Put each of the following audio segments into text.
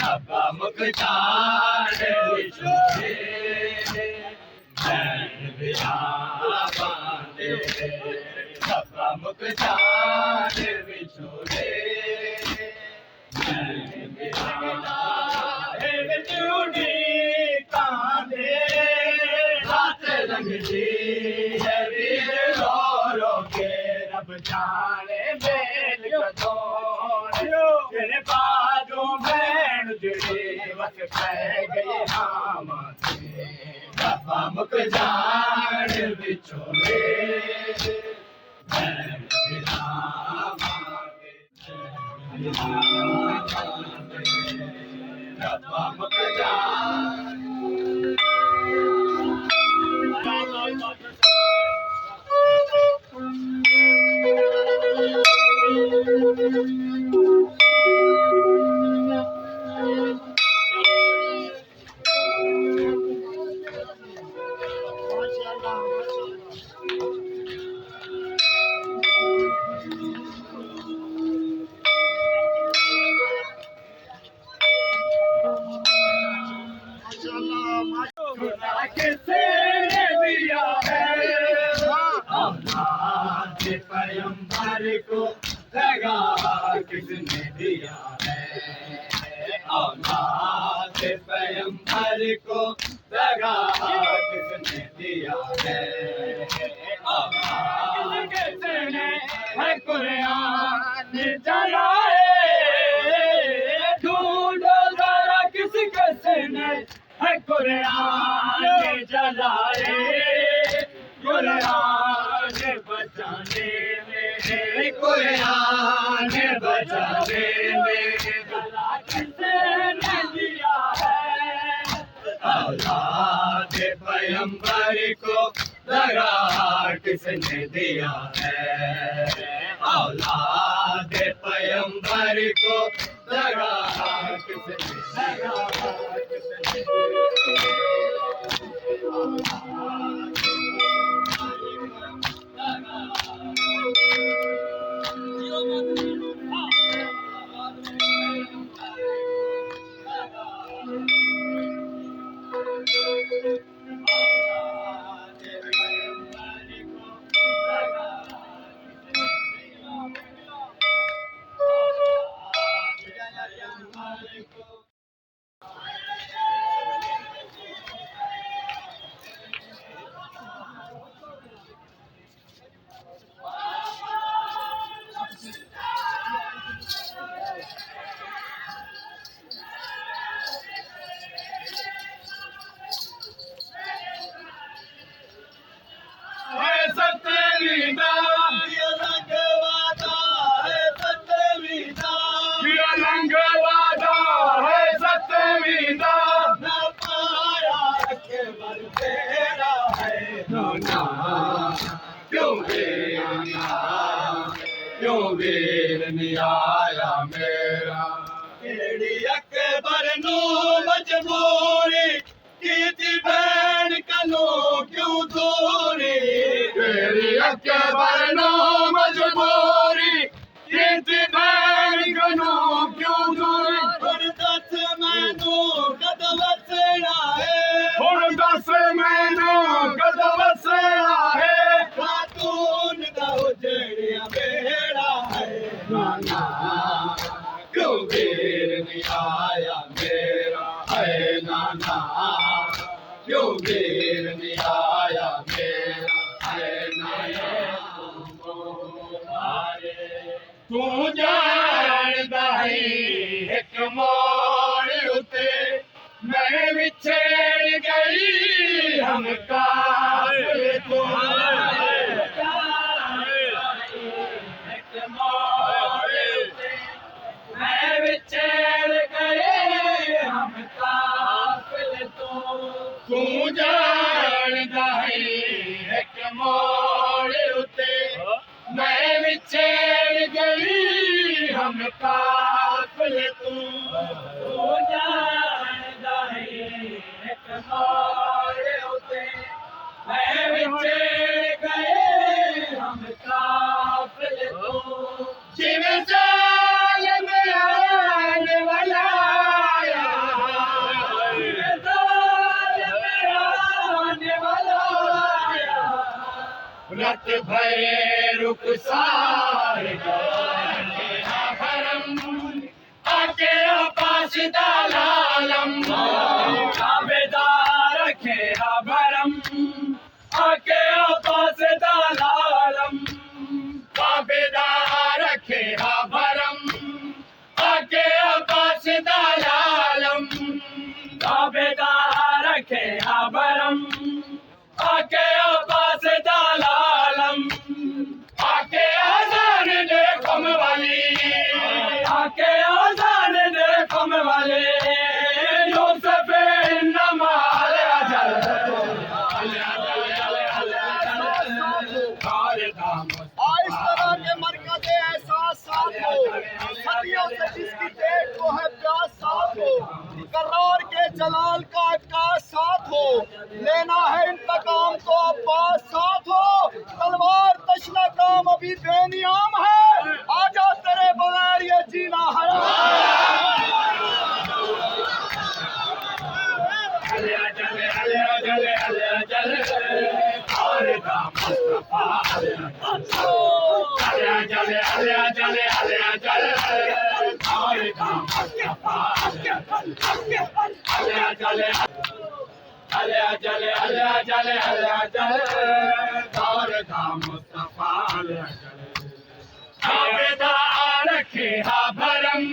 ربا مکتار بچھوڑے بین بیابانے ربا مکتار بچھوڑے بین بیابانے بچھوڑی کاندے رات رنگلی ہے ویر رو رو کے رب جانے بیل کتون تیرے بازو بین جڑی وقت پہ گئی آماتے ربا مکتار بچھوڑے بین بیابانے ربا مکتار کسے نے دیا ہے اولاد پیغمبر کو دگا کس نے دیا ہے اولاد پیغمبر کو دگا کس نے دیا ہے اولاد کس نے ہے قرآن جلائے ڈھونڈو ذرا کس کس نے ہے قرآن جلائے قرآن بچانے میں قرآن بچانے میں گلا کس نے دیا ہے اولاد پیغمبر کو دگا کس نے دیا ہے اولاد پیغمبر کو دگا کس نے دیا کیوں ویر نہیں آیا میرا کیڑی اکبر نو مجبوری کیتی بین کنو کیوں دوری کیڑی اکبر نو مجبوری کیتی بین کنو کیوں دوری ہن دس مینوں کد وسنا ہے ہن دس مینوں کد وسنا ہے خاتون دا اجڑیا بیڑا ہے نانا کیوں ویر نہیں آیا میرا ہے نانا کیوں ویر نہیں آیا میرا ہے نانا تو جاندا ہے ایک موڑ اتے میں بچھڑ گئی ہم قافلے تو میں بچھڑ گئے ہم قافلے تو جاندا ہے ایک موڑ اتے میں بچھڑ گئی ہم قافلے تو جاندا ہے ایک موڑ اتے میں بچھڑ گئے ہم قافلے تو جویں ظالم آنے والا بھرے رخسار بھرم آکے پاس دلالم عابدار رکھے بھرم آکے پاس دلالم عابدار رکھے بھرم آکے پاس دلالم عابدار رکھے بھرم آکے پاس دلالم آکے آزان دے کم والی آکے آزان دے کم والے یوسف نمال اجل اس طرح کے مرکز احساس ساتھ ہو صدیوں سے جس کی دیکھ کو ہے پیاس ساتھ ہو قرار کے جلال کا عکاس ساتھ ہو لینا ہے انتقام تو عباس ساتھ ہو تلوار تشنہ کام ابھی بے نیام ہے آجا تیرے بغیر یہ جینا حرام رکھے بھرم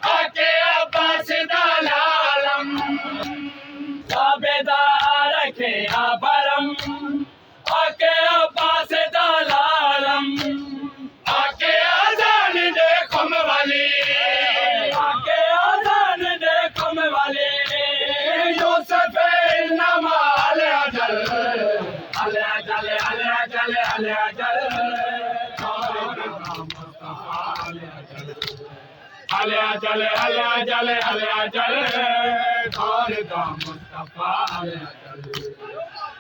آکے عباس دلالم عابدار رکھے بھرم آکے عباس دلالم آکے آزان دے کم والی آکے آزان دے کم والے یوسف نمال اجل اجل اجل اجل اجل اجل اجل اجل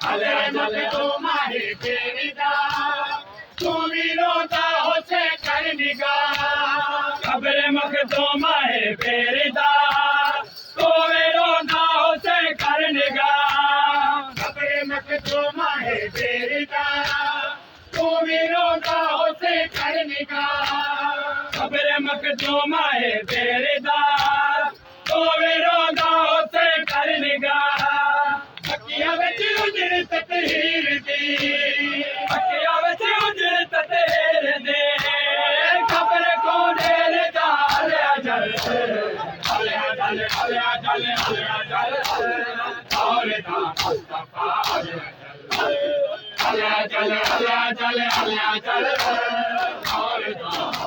اجل تو ماہی تیری دا تمہیں روتا ہو سے کر نگاہ قبر مخدوم ہے پیردا تمہیں روتا ہو سے کر نگاہ قبر مخدوم ہے پیردا تمہیں روتا ہو سے کر نگاہ قبر مخدوم ہے پیردا تمہیں روتا ہو سے کر نگاہ بکیا وچ اجڑ تطہیر دی بکیا وچ اجڑ تطہیر دے خبر کو دیر دال اجل اجل اجل اجل اجل اور دا مصطفی اجل اجل اجل اجل اور دا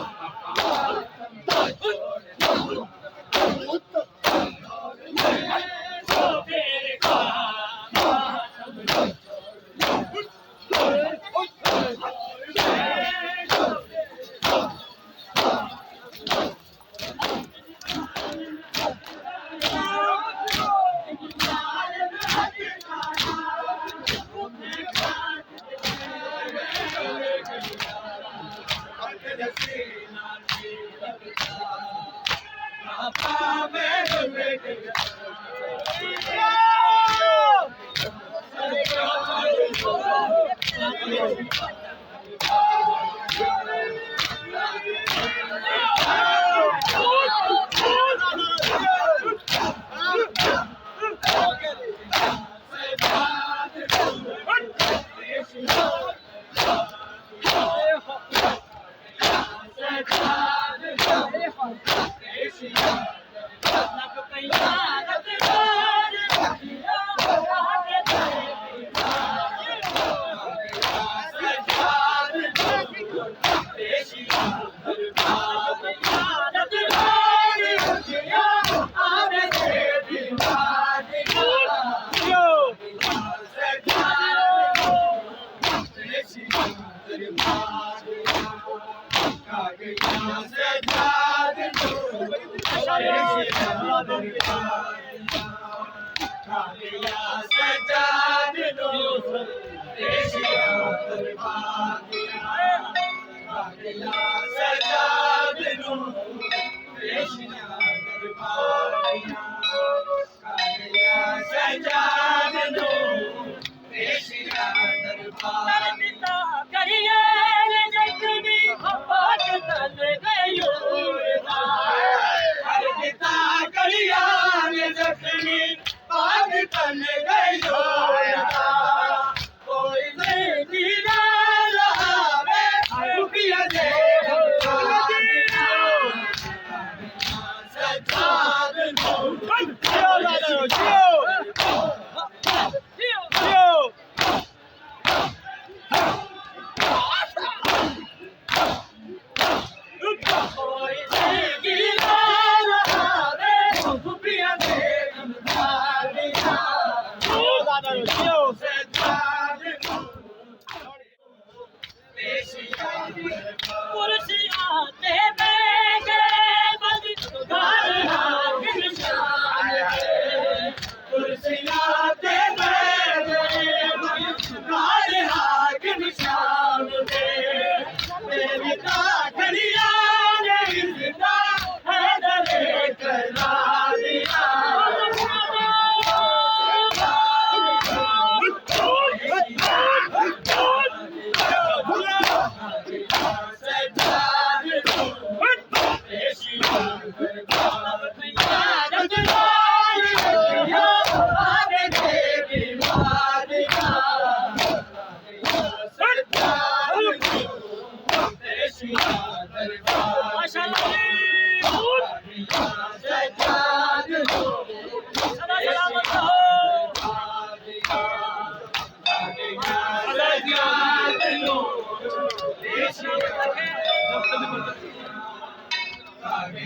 سجاد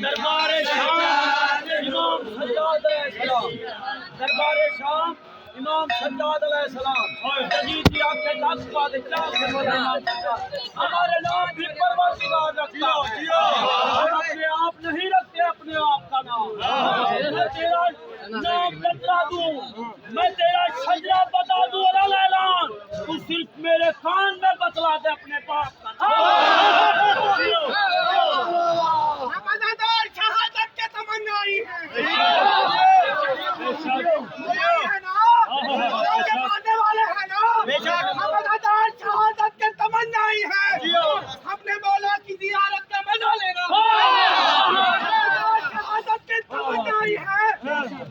دربار شام امام سجاد علیہ السلام، دربار شام امام سجاد علیہ السلام، جدید کی آنکھیں دس بادشاہ کے مدام ہمارے نام بھی پروردگار رکھتا ہم اپنے آپ نہیں رکھتے اپنے آپ کا نام، میں تیرا نام بتلا دوں، میں تیرا شجرہ بتا دوں اور اعلان، تو صرف میرے کان میں بتلا دے اپنے باپ کا نام۔ شہادت کے تمنائی ہے شہادت کے تمنائی ہے، ہم نے مولا کی زیارت کا مزہ لینا، شہادت کے تمنائی ہے،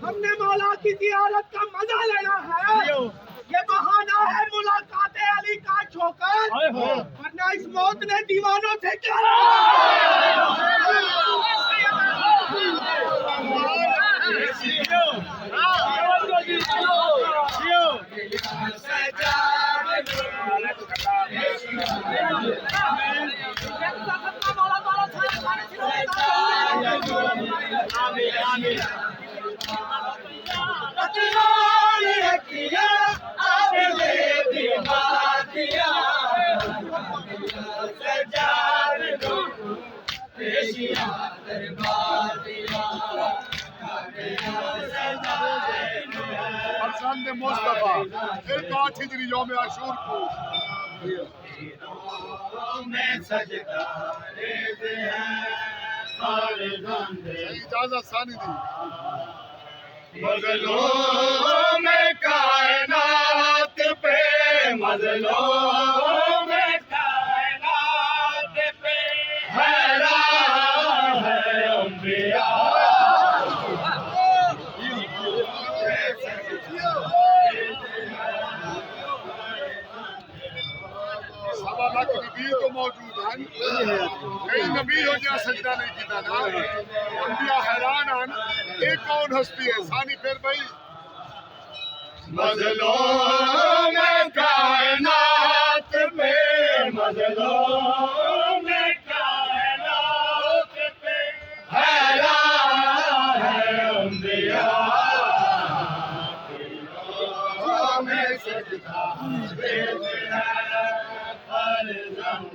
ہم نے مولا کی زیارت کا مزہ لینا ہے، یہ بہانہ ہے ملاقات علی کا چھوکر، ورنہ اس موت نے دیوانوں سے کیا فرزند مصطفیٰ ایک 8 ہجری یوم عاشور کو اجازت ثانی دی مظلوم کائنات پہ، مظلوم کائنات پہ حیران ہے انبیاء۔ سوا لاکھ نبی تو موجود ہیں، کئی نبی ہو جہاں سجدہ نہیں کیتا نا، انبیاء حیران ہیں، ایک کون ہستی ہے ثانی پھر بھائی مظلوم کائنات پہ، مظلوم کائنات پہ حیران ہے انبیاء۔ میں سجدہ دیتے ہیں فرزند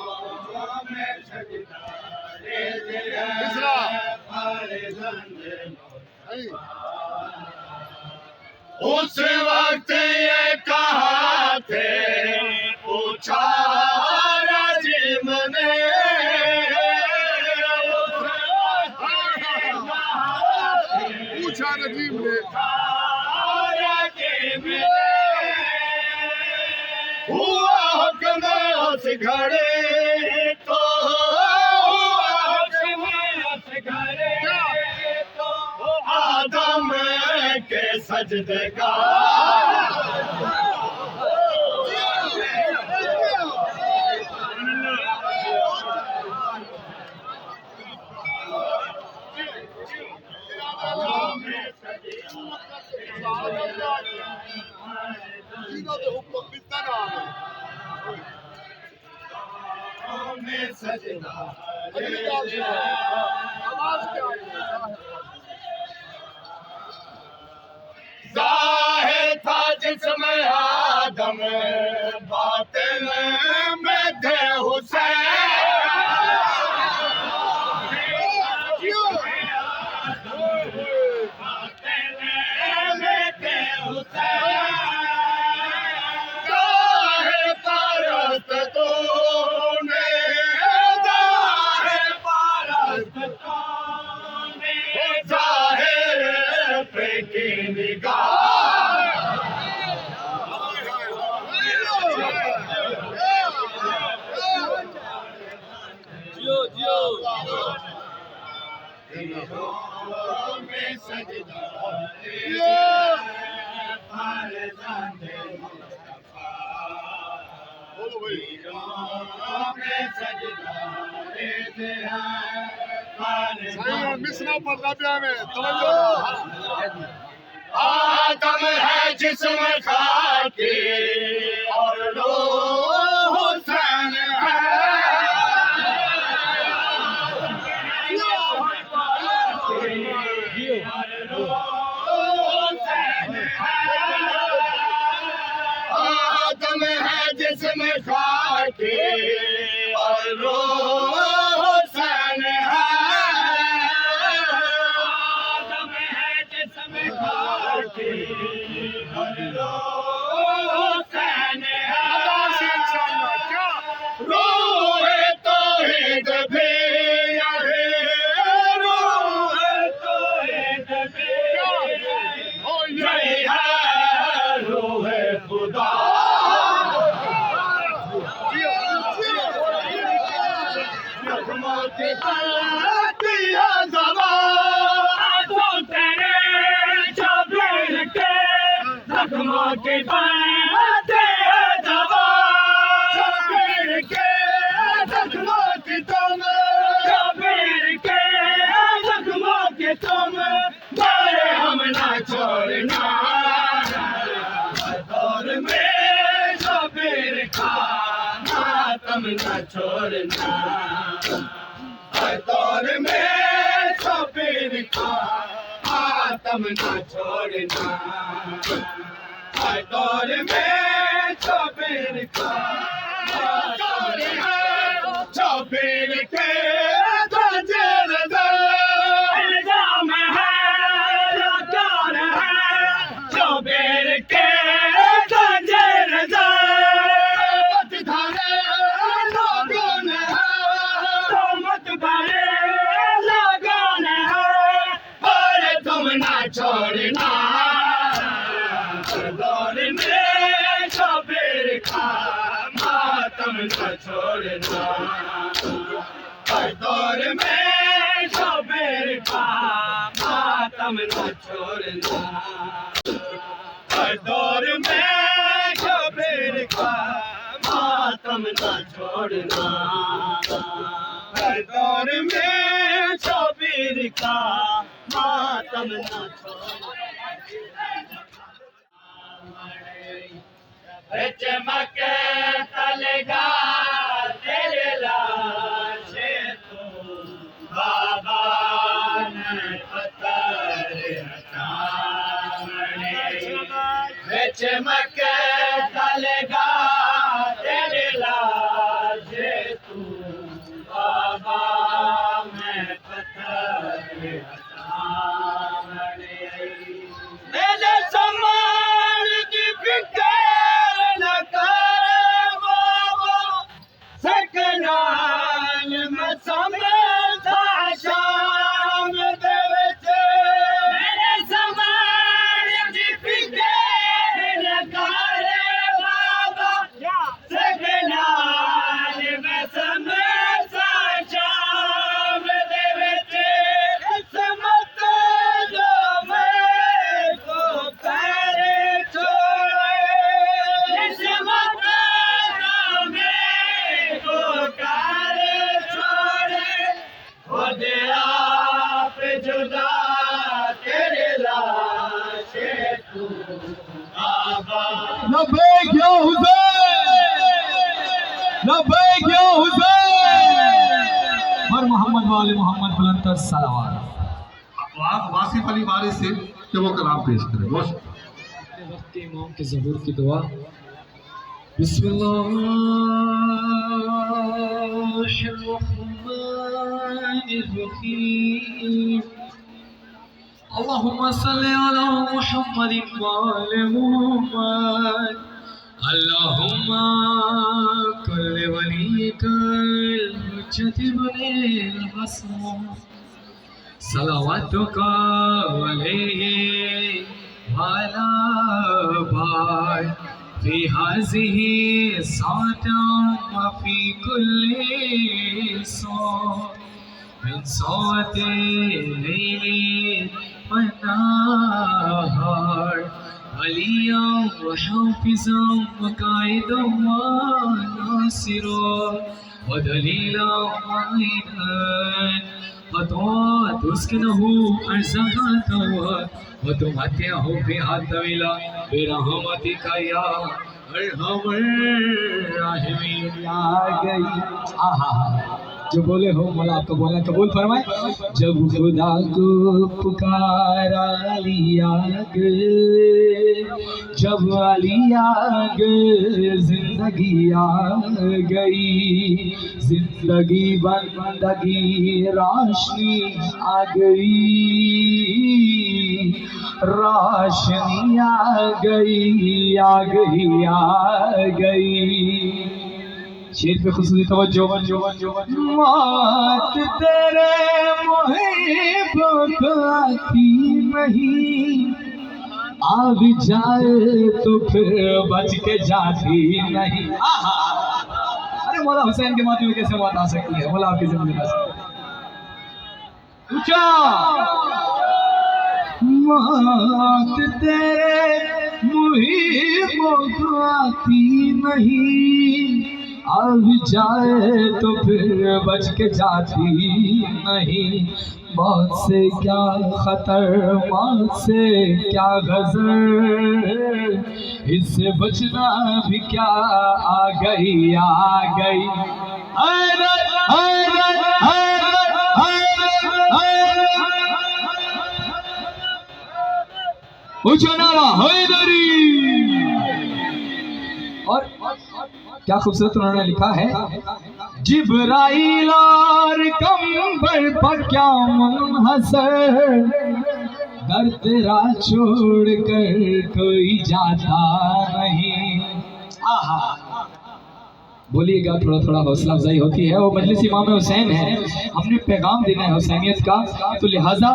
مصطفیٰ، میں سجدہ دیتے ہیں فرزند اس وقت یہ کہاں تھے پوچھا رجیم نے، پوچھا رجیم نے ہوا حکم اس گھڑے تو، ہوا حکم اس گھڑے تو آدم کے سجدے کا تینوں دے حکم بتا نہ میں سجدہ اگلی گل سنو آواز کیا ہے ظاہر تھا جسم آدم باطن میں تھے میں سجدہ بولو بھائی صحیح مسنا پڑھنا پیا میں توجہ آدم ہے جسم خاکی اور روح حسین ہے آدم ہے جسم خاکی اور روح حسین ہے آدم ہے جسم خاکی اور روح حسین ہے روح توحید بھی روح توحید بھی یہی ہے روح خدا کے باتیں شبیر کے زخموں کی تم شبیر کے زخموں کی تم بارے ہم نہ چھوڑنا دور میں شبیر کا ماتم نہ چھوڑنا دور میں شبیر کا ماتم نہ چھوڑنا دور میں شبیر کا شبیر کے الزام ہے لاچار ہے شبیر کے لوگوں ہے مت بھرے لگان ہے اور تم نہ چھوڑنا دور میں شبیر کا ماتم نہ چھوڑنا دور میں شبیر کا ماتم نہ چھوڑنا دور میں شبیر کا ماتم نہ چھوڑنا دور میں شبیر کا ماتم نہ چھوڑنا چمکے تلگا تیرے لاشے تو بابا نے پتھر ہٹانے چمکے تلگا تیرے لاشے تو بابا میں پتھر ہٹانے میرے سامان کی فکر نہ کر بابا سکنال میں سمجھا شام دے وچ میرے سامان کی فکر نہ کر بابا سکنال میں سمجھا شام دے وچ لبیک یا حسین، لبیک یا حسین، اور محمد وال محمد بلند تر صلوات۔ آپ واصف علی وارث سے کہ وہ کلام پیش کریں۔ بہت وقت امام کے ظہور کی دعا۔ بسم اللہ الرحمن الرحیم، اللہم صلی علی محمد وآل محمد، اللہم کل ولیک الحجت بن الحسن، صلواتک علیہ وعلا بار فی هذه الساعة وفی کل ساعة من ساعة الليل والنهار، وليا وحافظا وقائدا وناصرا ودليلا وعينا، وتسكنه أرزاقا طوى وتمتعه فيها طويلا برحمتك يا أرحم الراحمين۔ آ گئی جو بولے ہو مولا آپ کو بولنا قبول فرمائے۔ جب خدا کو پکارا علی آ گئے، جب علی آ گئے زندگی آ گئی، زندگی بندگی روشنی آ گئی، روشنی آ گئی آ گئی آ گئی۔ شیر پہ خصوصی توجہ۔ موت تیرے محبوں کو آتی نہیں، آ بھی جائے تو پھر بچ کے جاتی نہیں۔ ارے مولا حسین کے ماتھے میں کیسے موت آ سکتی ہے؟ مولا آپ کی زندگی میں اونچا۔ موت تیرے محبوں کو آتی نہیں، اب جائے تو پھر بچ کے جاتی نہیں۔ موت سے کیا خطر، موت سے کیا غضب، اس سے بچنا بھی کیا آ گئی آ گئی۔ حیدر حیدر حیدر حیدر حیدر، اونچا نعرہ حیدری۔ اور کیا خوبصورت انہوں نے لکھا ہے، جبرائیل اور کمبر پر کیا منحصر، در تیرا چھوڑ کر کوئی جاتا نہیں۔ آہا بولیے گا، تھوڑا تھوڑا حوصلہ افزائی ہوتی ہے۔ وہ مجلس امام حسین ہے، ہم نے پیغام دینا ہے حسینیت کا، تو لہٰذا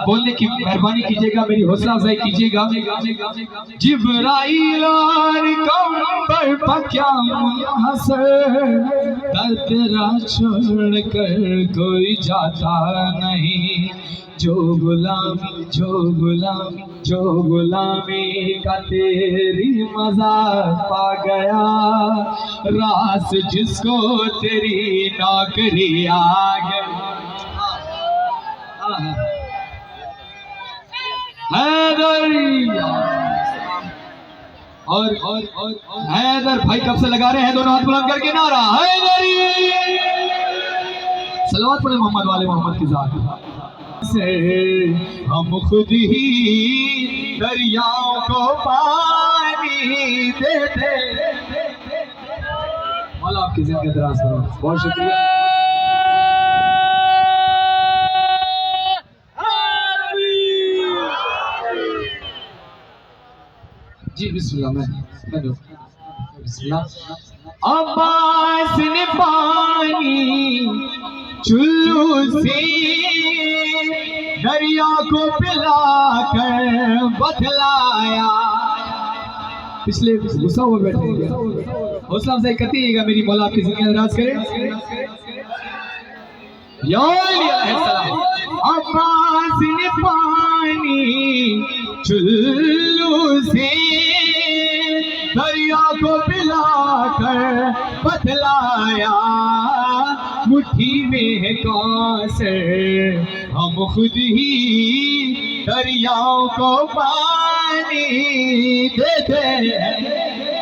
بولنے کی مہربانی کیجیے گا، میری حوصلہ افزائی کیجیے گا۔ جبرائیل اور کمبر پر کیا منحصر، در تیرا چھوڑ کر کوئی جاتا نہیں۔ جو غلامی جو غلامی جو غلامی کا تیری مزہ پا گیا، راس جس کو تیری نوکری آ گئی۔ حیدر اور حیدر بھائی کب سے لگا رہے ہیں؟ دونوں ہاتھ بلند کر کے نعرہ حیدری۔ صلوات پڑھیں محمد والے محمد کی ذات سے۔ ہم خود ہی دریاؤں کو پانی دیتے۔ مولا آپ کی زندگی دراز کرو، بہت شکریہ۔ جی بسم اللہ، میں بسم اللہ۔ عباس نے پانی چلو سے دریا کو پلا کر بتلایا۔ پچھلے غصہ ہوا بیٹھے گا، حوصلہ افزائی کرتی ہے گا میری، مولا آپ کی زندگی دراز کرے۔ یا علیہ السلام۔ عباس نے پانی چلو سے دریا کو پلا کر بتلایا، مٹھی میں ہے کوثر، ہم خود ہی دریاؤں کو پانی دیتے ہیں۔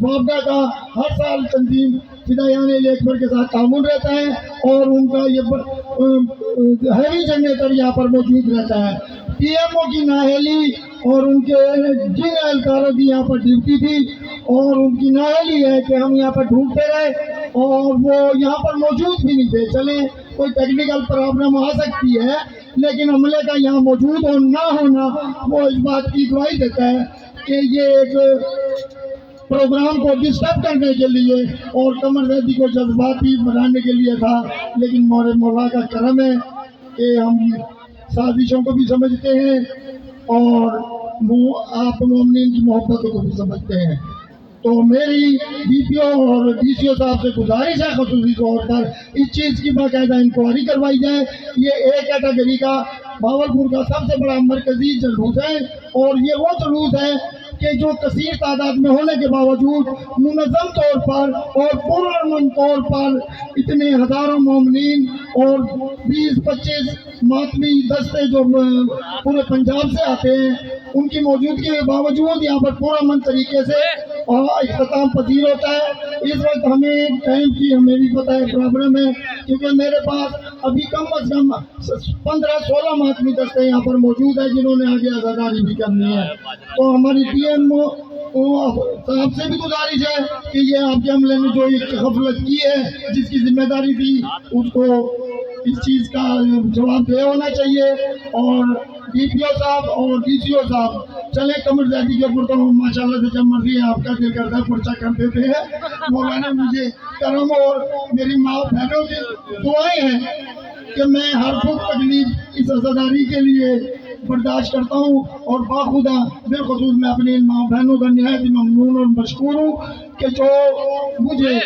وابڈا کا ہر سال تنظیم فدایان اکبر کے ساتھ تعاون رہتا ہے اور ان کا یہ ہیوی جنریٹر یہاں پر موجود رہتا ہے. پی ایم او کی نااہلی اور ان کے جن اہلکاروں کی یہاں پر ڈیوٹی تھی اور ان کی نااہلی ہے کہ ہم یہاں پر ڈھونڈتے رہے اور وہ یہاں پر موجود بھی نہیں تھے. چلیں کوئی ٹیکنیکل پرابلم آ سکتی ہے لیکن عملے کا یہاں موجود اور نہ ہونا وہ اس بات کی گواہی دیتا ہے کہ یہ ایک پروگرام کو ڈسٹرب کرنے کے لیے اور قمر زیدی کو جذباتی بنانے کے لیے تھا. لیکن مولا کا کرم ہے کہ ہم سازشوں کو بھی سمجھتے ہیں اور آپ مومنین کی محبتوں کو بھی سمجھتے ہیں. تو میری ڈی پی او اور ڈی سی او صاحب سے گزارش ہے خصوصی طور پر اس چیز کی باقاعدہ انکوائری کروائی جائے. یہ اے کیٹیگری کا بھاولپور کا سب سے بڑا مرکزی جلوس ہے اور یہ وہ جلوس ہے کہ جو کثیر تعداد میں ہونے کے باوجود منظم طور پر اور پرامن طور پر اتنے ہزاروں مومنین اور 20-25 ماتمی دستے جو پورے پنجاب سے آتے ہیں ان کی موجودگی کے باوجود یہاں پر پرامن طریقے سے اختتام پذیر ہوتا ہے. اس وقت ہمیں ٹائم کی ہمیں بھی پتہ ہے پرابلم ہے کیونکہ میرے پاس ابھی کم از کم 15-16 ماتمی دستے یہاں پر موجود ہیں جنہوں نے آگے عزاداری بھی کرنی ہے. تو ہماری ڈی ایم صاحب سے بھی گزارش ہے کہ یہ آپ کے عملے نے جو ایک غفلت کی ہے جس کی ذمہ داری تھی اس کو اس چیز کا جواب دہ ہونا چاہیے. اور ڈی پی او صاحب اور ڈی سی او صاحب چلیں قمر زیدی کے اوپر تو ماشاء اللہ سے جب مرضی ہے آپ کا دل کرتا ہے پرچہ کر دیتے ہیں. مولانا مجھے کرم اور میری ماں بہنوں کی دعائیں ہیں کہ میں ہر دکھ تکلیف اس عزاداری کے لیے برداشت کرتا ہوں اور باخدا بالخصوص میں اپنی ان ماں بہنوں کا نہایت ممنون اور مشکور ہوں کہ جو مجھے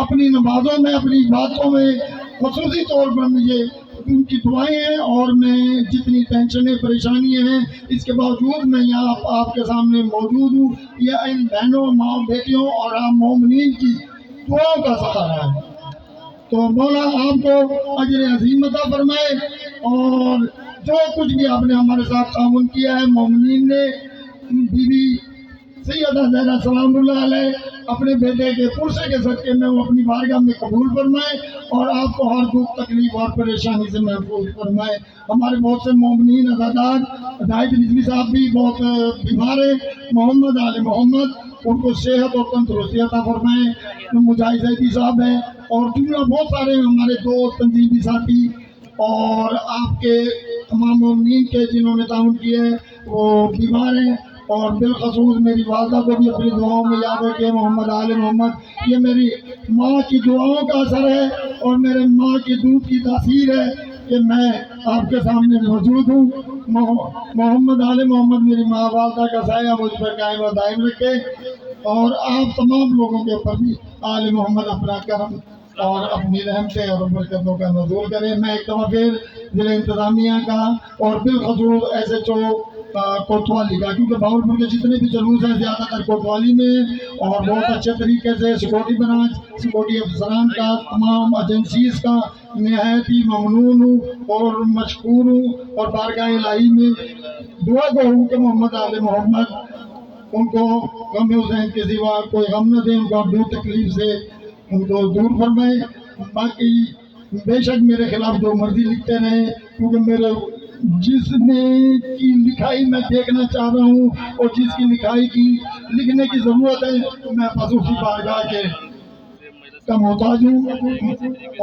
اپنی نمازوں میں اپنی باتوں میں خصوصی طور پر مجھے ان کی دعائیں ہیں اور میں جتنی ٹینشنیں پریشانیاں ہیں اس کے باوجود میں یہاں آپ کے سامنے موجود ہوں. یہ ان بہنوں ماں بیٹیوں اور عام مومنین کی دعاؤں کا سہارا ہے. تو مولا آپ کو اجر عظیم عطا فرمائے اور جو کچھ بھی آپ نے ہمارے ساتھ تعاون کیا ہے مومنین نے بی بی سیدہ زہرا سلام اللہ علیہ اپنے بیٹے کے پرسے کے صدقے میں وہ اپنی بارگاہ میں قبول فرمائے اور آپ کو ہر دکھ تکلیف اور پریشانی سے محفوظ فرمائے. ہمارے بہت سے مومنین عزادار ہدایت رضوی صاحب بھی بہت بیمار ہیں. محمد آل محمد ان کو صحت اور تندرستی عطا فرمائے. مجاہد زیدی صاحب ہیں اور جملہ بہت سارے ہمارے دوست تنظیمی ساتھی اور آپ کے تمام مومنین کے جنہوں نے تعاون کیا ہے وہ بیمار ہیں. اور بالخصوص میری والدہ کو بھی اپنی دعاؤں میں یاد رکھے. محمد آل محمد یہ میری ماں کی دعاؤں کا اثر ہے اور میرے ماں کی دودھ کی تاثیر ہے کہ میں آپ کے سامنے موجود ہوں. محمد آل محمد میری ماں والدہ کا سایہ مجھ پر قائم و دائم رکھے اور آپ تمام لوگوں کے اوپر بھی آل محمد اپنا کرم اور اپنی رحمتیں اور برکتوں کا نزول کرے. میں ایک دفعہ پھر ضلع انتظامیہ کا اور بالخصوص ایس ایچ او کوتوالی کا کیونکہ بھاولپور کے جتنے بھی جلوس ہیں زیادہ تر کوتوالی میں اور بہت اچھے طریقے سے سیکورٹی برانچ سیکورٹی افسران کا تمام ایجنسیز کا نہایت ہی ممنون ہوں اور مشکور ہوں اور بارگاہ الہی میں دعا گو ہوں کہ محمد آل محمد ان کو غم حسین کے سوا کوئی غم نہ دیں. ان کو دور تکلیف سے ان کو دور فرمائے. باقی بے شک میرے خلاف جو مرضی لکھتے رہیں کیونکہ میرے جس نے کی لکھائی میں دیکھنا چاہ رہا ہوں اور جس کی لکھائی کی لکھنے کی ضرورت ہے میں خصوصی بارگاہ کے کا محتاج ہوں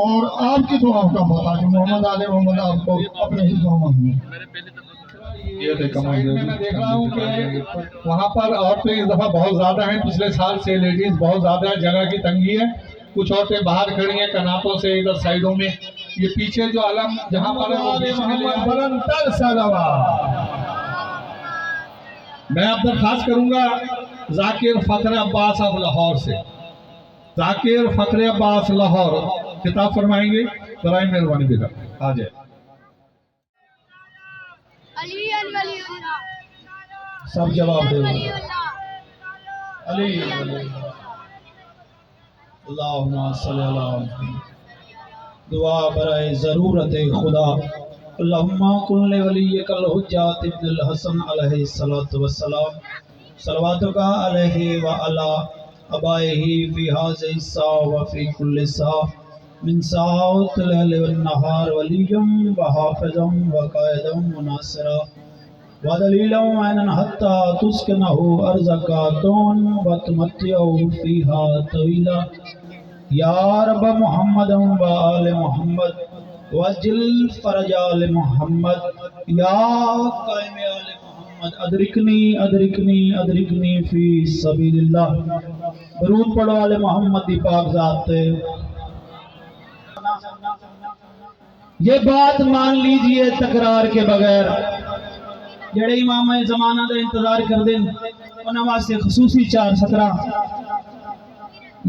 اور آپ کی دعاؤں کا محتاج ہوں. محمد آل محمد آپ کو اپنے ہی دعا مانگوں. میں دیکھ رہا ہوں کہ وہاں پر عورتیں اس دفعہ بہت زیادہ ہیں. پچھلے سال سے لیڈیز بہت زیادہ ہے. جگہ کی تنگی ہے. کچھ عورتیں باہر کھڑی ہیں کناپوں سے ادھر سائڈوں میں. یہ پیچھے جو علم جہاں پر ہے وہ بیچ میں لے میں اب درخواست کروں گا ذاکر فخر عباس آف لاہور سے. ذاکر فخر عباس لاہور خطاب فرمائیں گے. برائے مہربانی بیٹا آ جائے. سب جواب دے علی اللہم صلی اللہ علیہ وسلم. دعا برائے ضرورت خدا. اللہم کن ولیک الحجات ابن الحسن علیہ الصلوۃ والسلام صلواتک علیہ وعلی أبائه في هذه الساعة وفي كل ساعة من ساعات الليل والنهار وليا وحافظا وقائدا وناصرا ودليلا وعينا حتى تسكنه أرزك وتمتعه فيها طويلا يا رب محمد وآل محمد وجل فرج آل محمد يا قائم آل محمد ادرکنی فی سبیل اللہ. درود پڑھو آل محمد دی پاک ذات تے. یہ بات مان لیجئے تکرار کے بغیر جڑے امام زمانہ دا انتظار کر دیں انہاں واسطے خصوصی 4:17.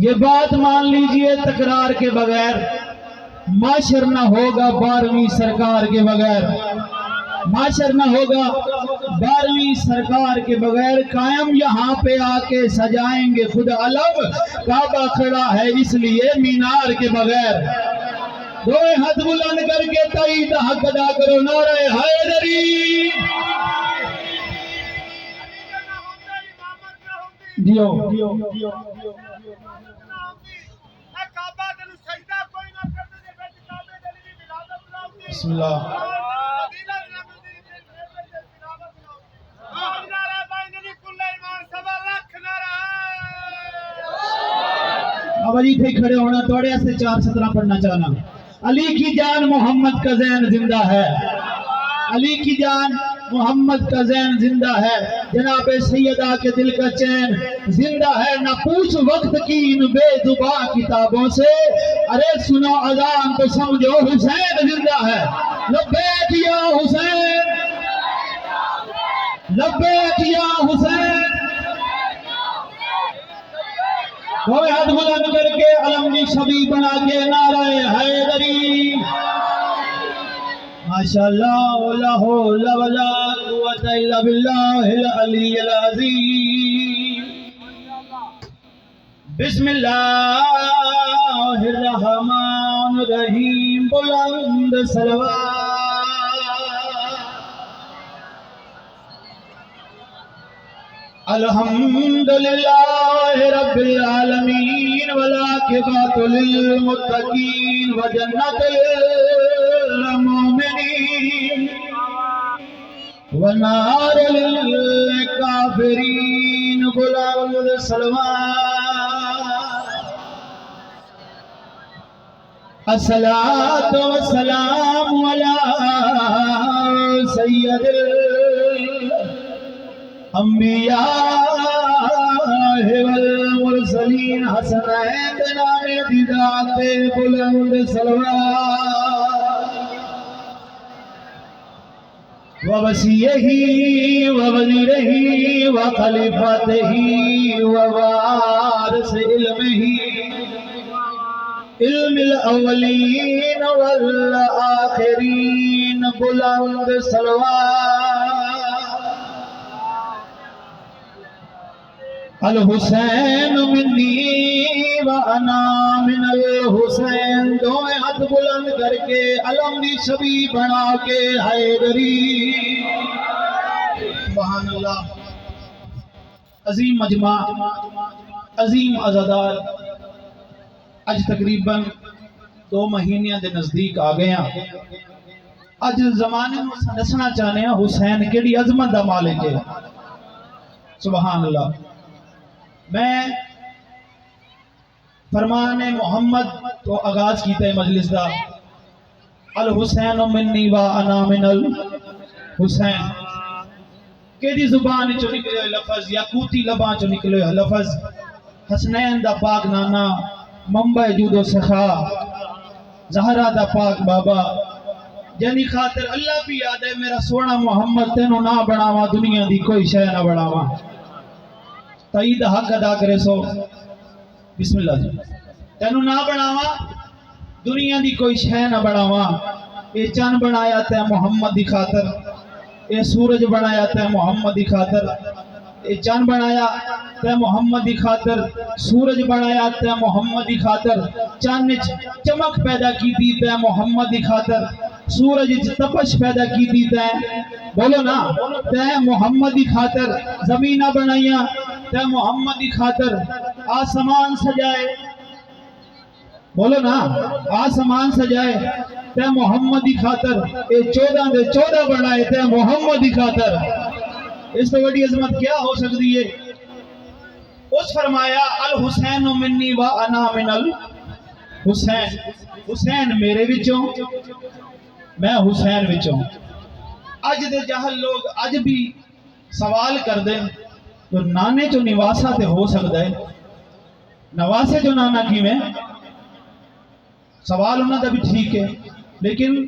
یہ بات مان لیجئے تکرار کے بغیر معاشر نہ ہوگا 12ویں سرکار کے بغیر. معاشر نہ ہوگا 12ویں سرکار کے بغیر. قائم یہاں پہ آ کے سجائیں گے خود علم. کعبہ کھڑا ہے اس لیے مینار کے بغیر. دو ہاتھ بلند کر کے تائید حق ادا کرو نعرہ حیدری. دیو بسم اللہ. اب علی تھے کھڑے ہونا توڑے سے 4:17 پڑھنا چاہنا. علی کی جان محمد کا زین زندہ ہے. علی کی جان محمد کا زین زندہ ہے. جناب سیدہ کے دل کا چین زندہ ہے. نہ پوچھ وقت کی ان بے زباں کتابوں سے. ارے سنو اذان تو سمجھو حسین زندہ ہے. لبیک یا حسین لبیک یا حسین. کوئی ہاتھ بلند کر کے علم کی شبی بنا کے نعرہ حیدری. ماشاءاللہ لا حول ولا قوت الا باللہ العلی العظیم. بسم اللہ الرحمن الرحیم. بلند صلوات. الحمدللہ رب العالمین والعاقبۃ للمتقین وجنت للمؤمنین ونار للکافرین. بلند صلوات. الصلاۃ والسلام علی سید انبیاء والمرسلین. حسنین بنام دیدات. بلند صلوات. ووصیہ ووزیرہ وخلیفتہ ووارث علمہ علم الاولین والآخرین. بلند صلوات. الحسین منی وانا من الحسین. دو ہاتھ بلند کر کے علم دی شبی بنا کے حیدری. سبحان اللہ. عظیم مجمع عظیم عزادار اج تقریباً 2 مہینے دے نزدیک آ گئے ہیں. اج زمانے میں دسنا چاہنے ہیں حسین کیڑی عظمت دا مالک ہے. سبحان اللہ. میں فرمان محمد تو آغاز کیتا ہے مجلس دا. الحسین منی و انا من الحسین. کیڑی زبان چو نکلے لفظ یا کوتی لباں چو نکلے لفظ. حسنین دا پاک نانا منبع جود و سخا زہرا دا پاک بابا جنی خاطر اللہ بھی یاد ہے میرا سونا محمد تینوں نہ بناوا دنیا دی کوئی شے نہ بناوا. تائید حق ادا کرے سو. بسم اللہ جی. تینوں نہ بناوا دنیا دی کوئی شے نہ بناوا. اے چند بنایا تے محمد دی خاطر. اے سورج بنایا تے محمد دی خاطر. اے چند بنایا تے محمد دی خاطر. سورج بنایا تے محمد دی خاطر. چند چمک پیدا کی دی تے محمد دی خاطر. سورج تپش پیدا کی دی تے بولو نا تے محمد دی خاطر. زمینہ بنائیا تے محمد دی خاطر. آسمان سجائے، بولو نا، آسمان سجائے تے محمد دی خاطر، اے 14 دے 14 بنائے تے محمد دی خاطر، اس سے بڑی عظمت کیا ہو سکتی ہے؟ اس فرمایا الحسین منی و انا من الحسین، حسین میرے وچوں میں حسین وچوں۔ اج دے جہل لوگ اج بھی سوال کر دیں تو نانے چو نواسا تے ہو سکتا ہے، نواسے جو نانا کی میں سوال انہوں دا بھی ٹھیک ہے، لیکن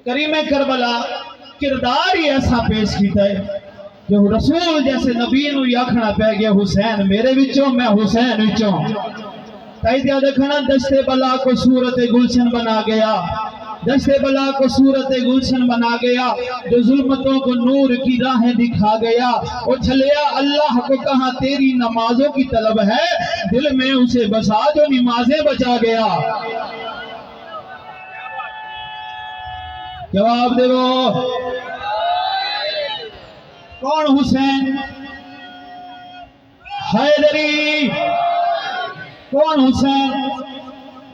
کریم کربلا کردار ہی ایسا پیش کیتا ہے جو رسول جیسے نبی نو ہی آکھنا پہ گیا حسین میرے وچوں میں حسین وچوں۔ تائیدیا دیکھنا دشت بلا کو صورت گلشن بنا گیا، دشت بلا کو صورت گلشن بنا گیا، جو ظلمتوں کو نور کی راہیں دکھا گیا، وہ چلیا اللہ کو کہاں تیری نمازوں کی طلب ہے، دل میں اسے بسا جو نمازیں بچا گیا۔ جواب دے وہ کون حسین؟ حیدری۔ کون حسین؟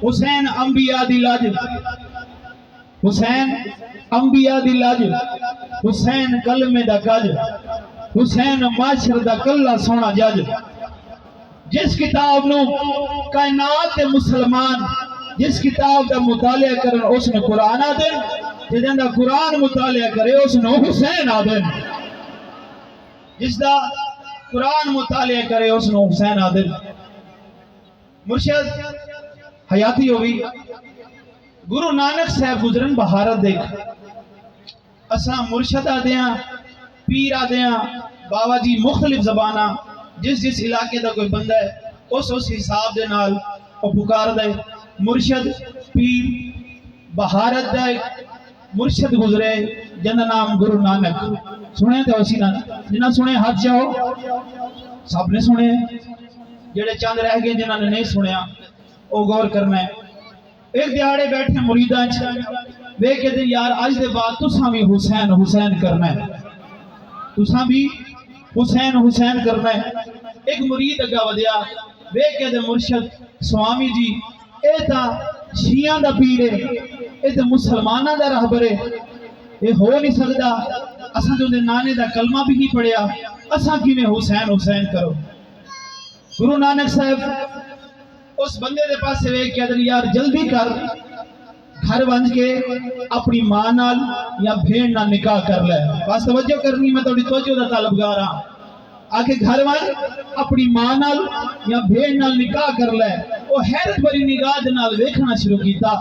حسین انبیاء دی لاج، حسین انبیاء دی لاج، حسین کلمے دا گج، حسین معاشر دا کلا سونا جج۔ جس کتاب نو کائنات دے مسلمان جس کتاب دا مطالعہ کرن اس نے قرآن آدن، جس دا قرآن مطالعہ کرے اس نے حسین آدن، جس دا قرآن مطالعہ کرے اس نے حسین آدن۔ مرشد حیاتی ہوئی گرو نانک صاحب گزرن بہارت دیکھ، اساں مرشد آدیاں، پیر آدیاں، بابا جی مختلف زبانہ، جس علاقے دا کوئی بندہ ہے اس حساب دے نال او پکار دے مرشد پیر بہارت دا مرشد گزرے جن نام گرو نانک۔ سنے تے اسی نا جنہاں سنے ہاتھ جاؤ، سب نے سنے، جڑے چاند رہ گئے جنہاں نے نہیں سنیا او غور کرنا ہے۔ ایک دیہاڑے بیٹھے مریداں وے کہتے یار آج دے بعد تساں بھی حسین حسین کرنا ہے، تساں بھی حسین حسین کرنا ہے۔ ایک مرید اگا ودیا وے کہتے مرشد سوامی جی اے تا شیعہ دا پیر ہے، اے تا مسلمانہ دا رہبر ہے، اے ہو نہیں سکتا، اساں جو دے نانے دا کلمہ بھی نہیں پڑھیا، اساں کی میں حسین حسین کرو۔ گرو نانک صاحب اس بندے دے پاس سے وے کہتے یار جلدی کر، گھر بنج کے اپنی ماں نال یا بھیڑ نال نکاح کر لے۔ بس توجہ کرنی، میں توڑی توجہ دا طالبگار ہاں۔ آکے گھر بنج اپنی ماں نال یا بھیڑ نال نکاح کر لے۔ وہ حیرت بری نگاہ دے نال دیکھنا شروع کیتا،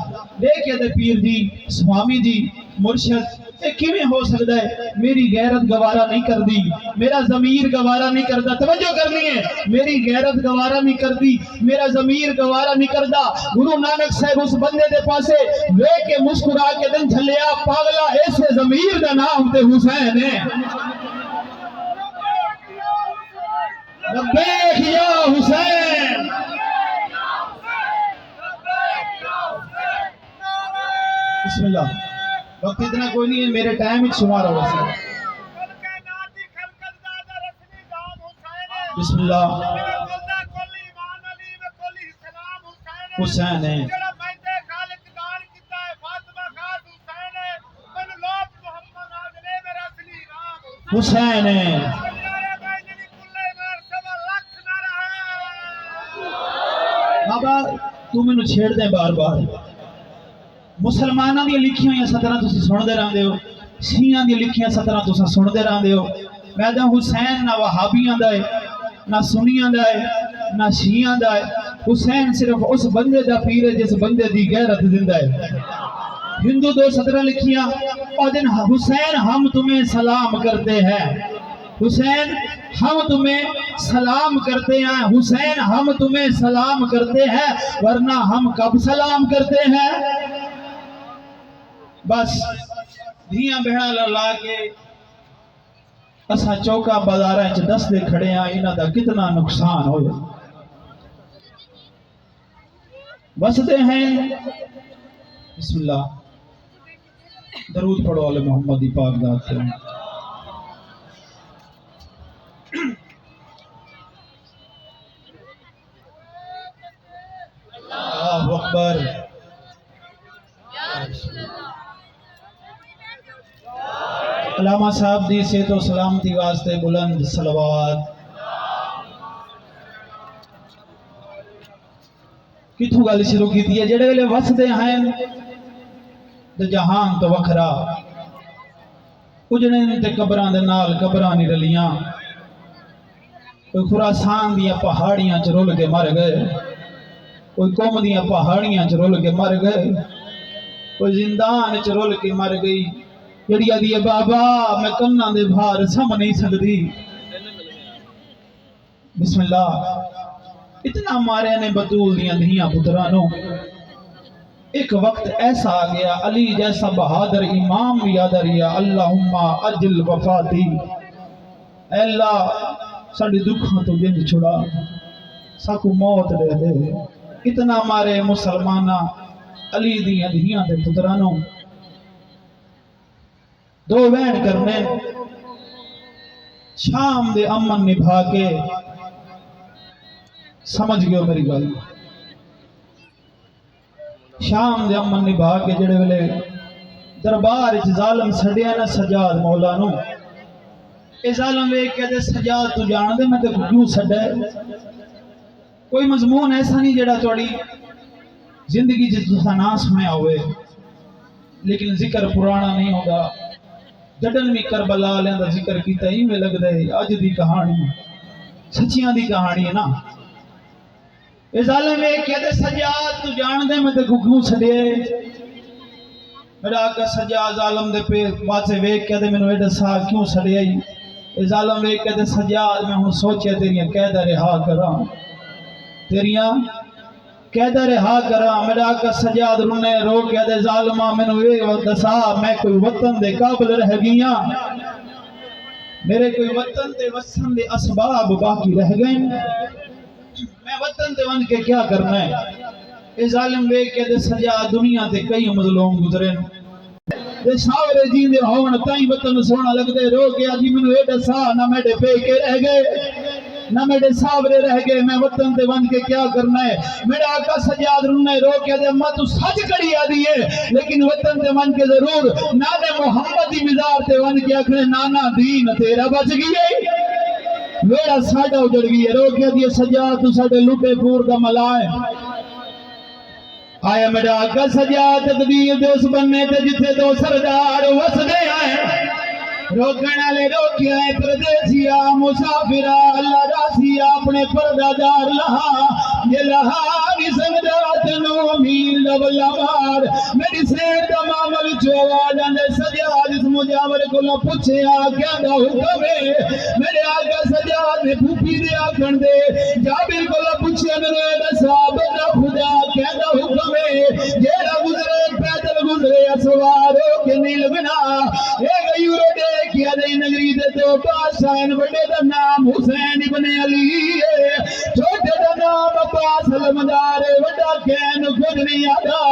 دیکھے تے پیر جی سوامی جی مرشد اے کیویں ہو سکتا ہے؟ میری غیرت گوارا نہیں کر دی، میرا ضمیر گوارا نہیں کردا۔ توجہ کرنی ہے، میری غیرت گوارا نہیں کر دی، میرا ضمیر گوارا نہیں کردا۔ گرو نانک صاحب اس بندے دے پاسے لے کے مسکرا کے دن جھلیا، پاگلا ایسے ضمیر دا نام تے حسین ہے۔ لبیک یا حسین، بسم اللہ۔ وقت اتنا کوئی نہیں ہے، میرے ٹائم ایک شمار ہوگا سر۔ بسم اللہ۔ حسین ہے، حسین ہے۔ بابا تو میں نے چھیڑ دیں بار بار، مسلمانہ دی لکھیاں یا سترہ تسی سن دے رہاں دے ہو، شیعہ دی لکھیاں سترہ تسی سن دے رہاں دے ہو۔ میں دا حسین نہ وہابیاں دا ہے، نہ سنیاں دا ہے، نہ شیعہ دا ہے۔ حسین صرف اس بندے دا پیر ہے جس بندے دی غیرت زندہ ہے۔ ہندو 2:17 لکھیاں، اور دن حسین ہم تمہیں سلام کرتے ہیں، حسین ہم تمہیں سلام کرتے ہیں، حسین ہم تمہیں سلام کرتے ہیں، ورنہ ہم کب سلام کرتے ہیں۔ بس دھیاں بہنا لا کے اسا چوکا بازاراں وچ دس دے کھڑے ہاں، انہاں دا کتنا نقصان ہویا۔ بستے ہیں، بسم اللہ، درود پڑھو علی محمد دی پاک ذات سے۔ علامہ صاحب دی صحت و سلامتی واسطے بلند صلوات۔ کتوں گل شروع کی ہے؟ جڑے ویلے وسدے ہیں تے جہان تو وکھرا، اجڑے تے قبراں دے نال قبراں نہیں رلیاں، کوئی خراسان دیا پہاڑیاں چ رول کے مر گئے، کوئی قوم دیا پہاڑیاں چ رول کے مر گئے، کوئی زندان چ رول کے مر گئی، جڑی آدھی ہے بابا میں کناں دے بھار سم نہیں سکتی۔ بسم اللہ، اتنا مارے نے بطول دیاں دھیاں پترانوں۔ ایک وقت ایسا آ گیا، علی جیسا بہادر امام بھی یاد رہیا، اللہم اجل وفاتی، اے اللہ ساڑی دکھوں تو جن چھڑا، ساکو موت دے دے۔ اتنا مارے مسلمانہ علی دیاں دھیاں دے پترانوں، دو وین کرنے، شام دے امن نبھا کے، سمجھ گئے میری گل، شام دے امن نبھا کے جڑے ویلے دربار اچ ظالم سڑیا نا سجاد مولا نو، اے ظالم ویکھ کے تے سجاد تو جان دے میں تے کیوں سڈے؟ کوئی مضمون ایسا نہیں جڑا تھوڑی زندگی جس تساں نہ سنیا ہوئے، لیکن ذکر پرانا نہیں ہوگا۔ جڈن بھی کربلا لیاں دا ذکر کیتا ہی میں لگ دے اج دی کہانی سچیاں دی کہانی ہے نا۔ اے ظالم ایک کہتے سجاد تو جان دے میں تے کیوں سڈے؟ میرا آقا سجاد ظالم دے پہ پاسے ویکھ کہتے میں نے دسا کیوں سڈے آئی؟ اے ظالم ایک کہتے سجاد میں ہوں سوچے تیریاں قیدہ رہا کراں، تیریاں قیدہ رہا کراں۔ میرا آقا سجاد رونے رو کہتے ظالمہ میں نے دسا میں کوئی وطن دے قابل رہ گیاں، میرے کوئی وطن دے وسن دے اسباب باقی رہ گئے، میں وطن دے ون کے کیا کرنا ہے؟ اے ظالم ویکھ کے دے سجا دنیا تے کئی مظلوم گزرے، تے ساورے جیندے ہون تائیں وطن سونا لگ دے، رو کے آجی منو اے دسا نہ میڈے پے کے رہ گئے نہ میرے ساورے رہ گئے، میں وطن تے ون کے کیا کرنا ہے؟ میرا آقا سجاد رونے رو کے دے اماں تو سچ کری آدھی ہے، لیکن وطن تے ون کے ضرور نانے محمدی مزار تے ون کے اکھنے نانا دین تیرا بچ گئی میرا ساڑھا اجڑ گئی ہے۔ رو کے دے سجاد تو ساڑھے لٹے پور دا ملائے آیا میرا آقا سجاد تقدیر دے اس بننے تے جتھے دو سردار وس گئے آئے، روکنا لے روکیا ہے پردیسیا مسافرہ اللہ راسیا اپنے پردہ دار لہا، یہ لہا بھی سمجھات نو میل لولا مار، میری سیر دا معامل چوہ جاندے سجاد اس مجاور کو نہ پوچھے کیا دا حکم ہے؟ میرے آقا سجاد نے پھوپی دے آکھن دے جابر کو نہ پوچھے میرے دسا بندہ خدا کیا دا حکم ہے؟ جیڑا گزرے پیدل گزرے اسواروں کے نیل بنا، اے غیورو دے کیا دے نگری دے تو بادشاہ بڑے دا نام حسین ابن علی ہے، چھوٹے دا نام عباس المدار وڈا کین کچھ نہیں آدھا،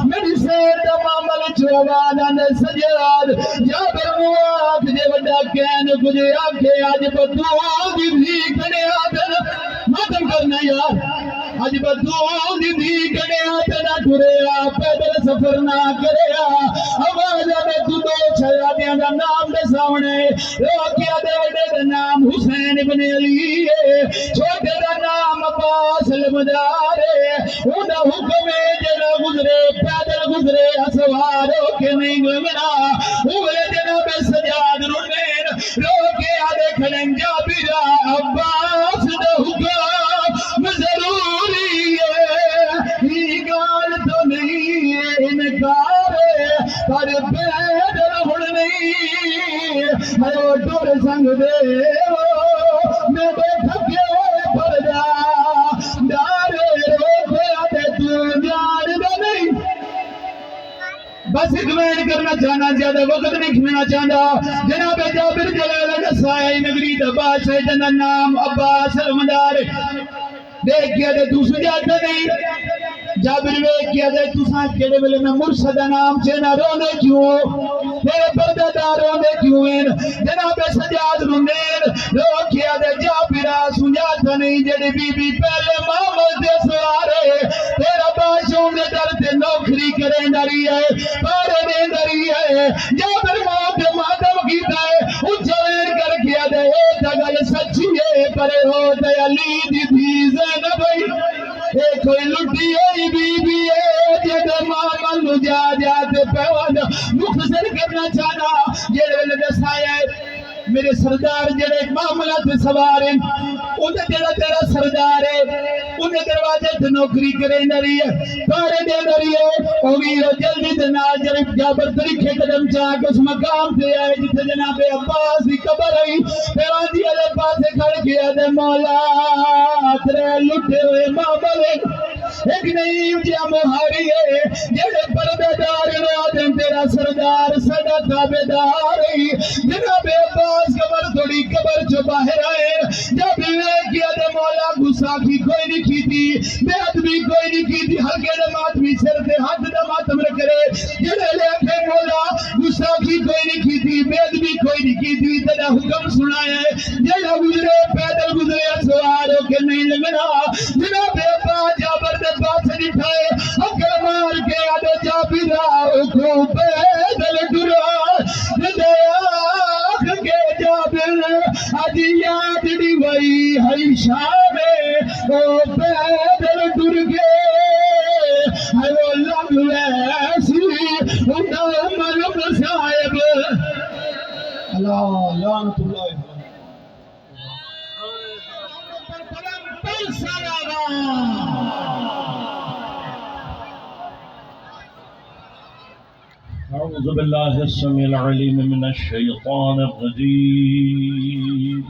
میری سیر دا معامل چوگا جاندے سجاد جابر مواد جے وڈا کین کچھ آکھے آج بدو دی بھی کھڑے آدھن ماتم کرنا یار، آج بدو دی بھی کھڑے آدھن ٹھرے آ پیدل سفر نہ کرے آ، آواز آدھے تو دو چھیا دیاں دا نام دے سامنے، روکیا دے وڈے دا نام حسین ابن علی ہے، چھوٹے دا نام عباس المدار ہے، انہا حکم ہے جنا گزرے پیدل گزرے اسواروں کے نہیں گمنا، اوے جناب سجاد رنین روکیا دے کھڑن جابرہ عباس دا حکم ضروری ہے، یہ گال تو نہیں ہے انکار ہے، پر پیدل ہن نہیں ہر ٹور سنگ دے میں بیٹھا کے پردہ دارے روکے آتے تو جان دے نہیں۔ بس ایک کرنا چاہنا، زیادہ وقت نہیں کھینا چاہنا۔ جناب جابر جلال نسائی نگری دا بادشاہ جنہ نام عباس المدار، دیکھ کیا دے تو سجادہ نہیں، جابر ویکھ کیا دے تو ساتھ کیڑے ملے میں مرشد نام چینا رونے کیوں میرے پردہ دار رونے کیوں ہیں؟ جناب سجاد رنین رو کیا دے جابرہ سجادہ نہیں، جڑی بی بی پہلے محمد دے سوارے تیرا بادشاہ دے در تے نوکری کریں داری ہے پارے دے داری ہے، جابر ماں دے مادم کیتا پرے ہو تے علی دی دھی زینب اے کوئی لٹی ہوئی بی بی اے جد مامل نو جا جا تے پیوان مختصر کرنا چاہنا جڑے ویلے دسایا میرے سردار جڑے معاملہ تے سوار ہیں انہیں جڑا تیرا سردار ہے انہیں دروازے تے نوکری کرے نری ہے پارے دے نری ہے او ویرو جلدی دے نال جڑے جابر طریقے قدم چاہ کے اس مقام تے آئے جتے جناب عباس دی قبر آئی پیران دی علیہ پاسے کھڑ گیا دے مولا تیرے لٹے ہوئے معامل ایک نعیم جا مہاری ہے جڑے پردے دار آدم تیرا سردار سدا تابدار ہے جناب عباس قبر تھوڑی قبر جو باہر آئے جب نے کیا دے مولا غصہ کی کوئی نہیں کی تھی بے ادبی کوئی نہیں کی تھی ہلکے دمات بھی سر دے ہاتھ دمات ہمیں کرے جنہیں لے کے مولا غصہ کی کوئی نہیں کی تھی بے ادبی کوئی نہیں کی تھی تیرا حکم سنایا ہے جنہیں گزرے پیدل گزرے سوار ہو کے نہیں لگنا جناب عباس جابر دے پاس سے نٹھائے اکل مار کے آدھے جا بھی رہا کو پیدل ڈرا دے آخ کے جابر آج یاد دی وئی ہی شام او پیدل ڈر گئے ہے وہ لگ ویسی انہا مرم صاحب اللہ لعنت اللہ أعوذ بالله السميع العليم من الشيطان الرجيم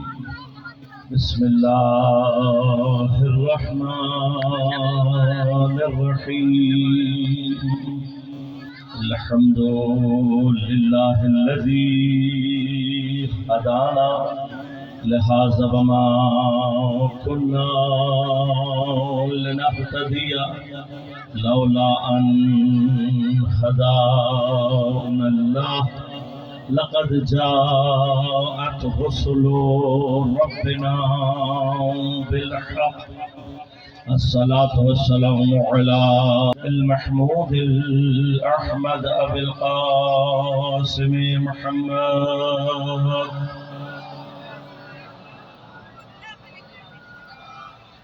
بسم الله الرحمن الرحيم الحمد لله الذي هدانا لهذا وما كنا لنهتدي لولا أن هدانا الله لقد جاءت رسل ربنا بالحق الصلاة والسلام على المحمود الأحمد أبي القاسم محمد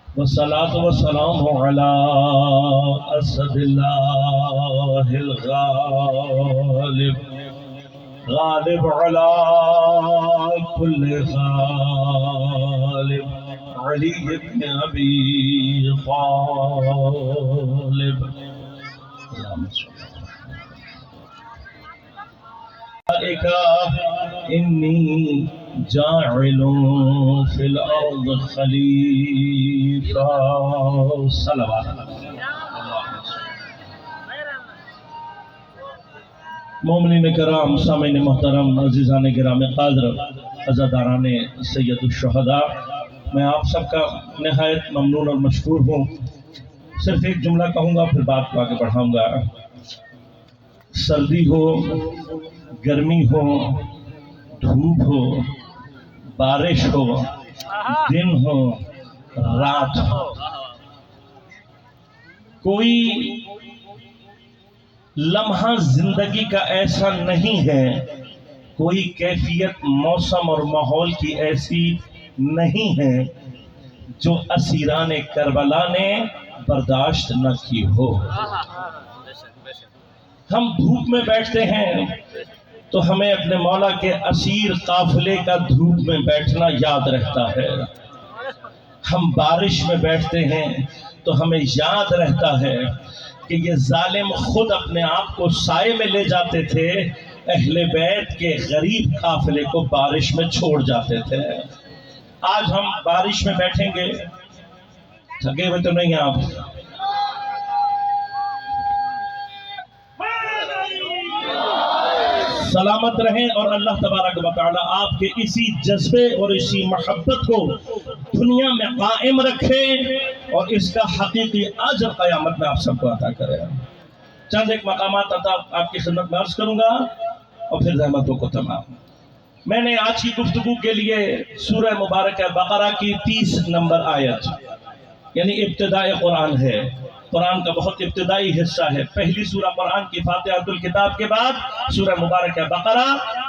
والصلاة والسلام على أسد الله الغالب غالب على كل غالب علي بن أبي طالب اللهم صل إني جاعل في الأرض خليفة صلوات مومنین کرام سامعین محترم عزیزان گرام قادر عزاداران سید الشہداء میں آپ سب کا نہایت ممنون اور مشکور ہوں صرف ایک جملہ کہوں گا پھر بات کو آگے بڑھاؤں گا سردی ہو گرمی ہو دھوپ ہو بارش ہو دن ہو رات ہو کوئی لمحہ زندگی کا ایسا نہیں ہے کوئی کیفیت موسم اور ماحول کی ایسی نہیں ہے جو اسیران کربلا نے برداشت نہ کی ہو ہم دھوپ میں بیٹھتے ہیں تو ہمیں اپنے مولا کے اسیر قافلے کا دھوپ میں بیٹھنا یاد رہتا ہے ہم بارش میں بیٹھتے ہیں تو ہمیں یاد رہتا ہے کہ یہ ظالم خود اپنے آپ کو سائے میں لے جاتے تھے اہل بیت کے غریب قافلے کو بارش میں چھوڑ جاتے تھے آج ہم بارش میں بیٹھیں گے تھکے ہوئے تو نہیں آپ سلامت رہیں اور اللہ تبارک و تعالی آپ کے اسی جذبے اور اسی محبت کو دنیا میں قائم رکھے اور اس کا حقیقی اجر قیامت میں آپ سب کو عطا کرے چند ایک مقامات آپ کی خدمت میں عرض کروں گا اور پھر رحمتوں کو تمام میں نے آج کی گفتگو کے لیے سورہ مبارکہ بقرہ کی 30 نمبر آیت یعنی ابتداء قرآن ہے قرآن کا بہت ابتدائی حصہ ہے پہلی سورہ قرآن کی فاتحۃ الکتاب کے بعد سورہ مبارکہ بقرہ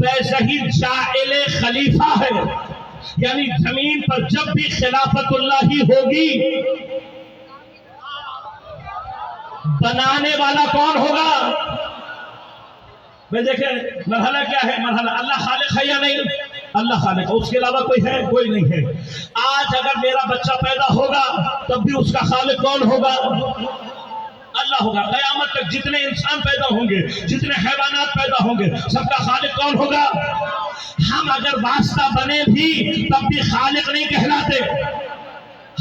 ویسا ہی جاعل خلیفہ ہے، یعنی زمین پر جب بھی خلافت اللہ ہی ہوگی، بنانے والا کون ہوگا؟ میں دیکھیں مرحلہ کیا ہے، مرحلہ اللہ خالق ہے یا نہیں؟ اللہ خالق ہے، اس کے علاوہ کوئی ہے؟ کوئی نہیں ہے۔ آج اگر میرا بچہ پیدا ہوگا تب بھی اس کا خالق کون ہوگا؟ اللہ ہوگا۔ قیامت تک جتنے انسان پیدا ہوں گے، جتنے حیوانات پیدا ہوں گے، سب کا خالق کون ہوگا؟ ہم اگر واسطہ بنے بھی تب بھی خالق نہیں کہلاتے،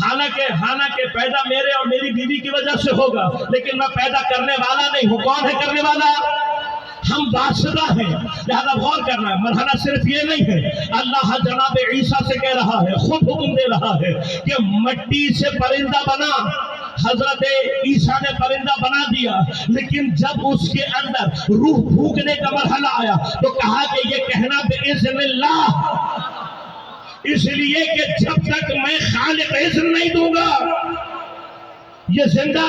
حالانکہ پیدا میرے اور میری بیوی کی وجہ سے ہوگا، لیکن میں پیدا کرنے والا نہیں ہوں۔ کون ہے کرنے والا؟ ہم واسطہ ہیں، لہذا غور کرنا ہے۔ مرحلہ صرف یہ نہیں ہے، اللہ جناب عیسیٰ سے کہہ رہا ہے، خود حکم دے رہا ہے کہ مٹی سے پرندہ بنا۔ حضرت عیسیٰ نے پرندہ بنا دیا، لیکن جب اس کے اندر روح پھونکنے کا مرحلہ آیا تو کہا کہ یہ کہنا بِإِذْنِ اللَّهِ، اس لیے کہ جب تک میں خالق اذن نہیں دوں گا یہ زندہ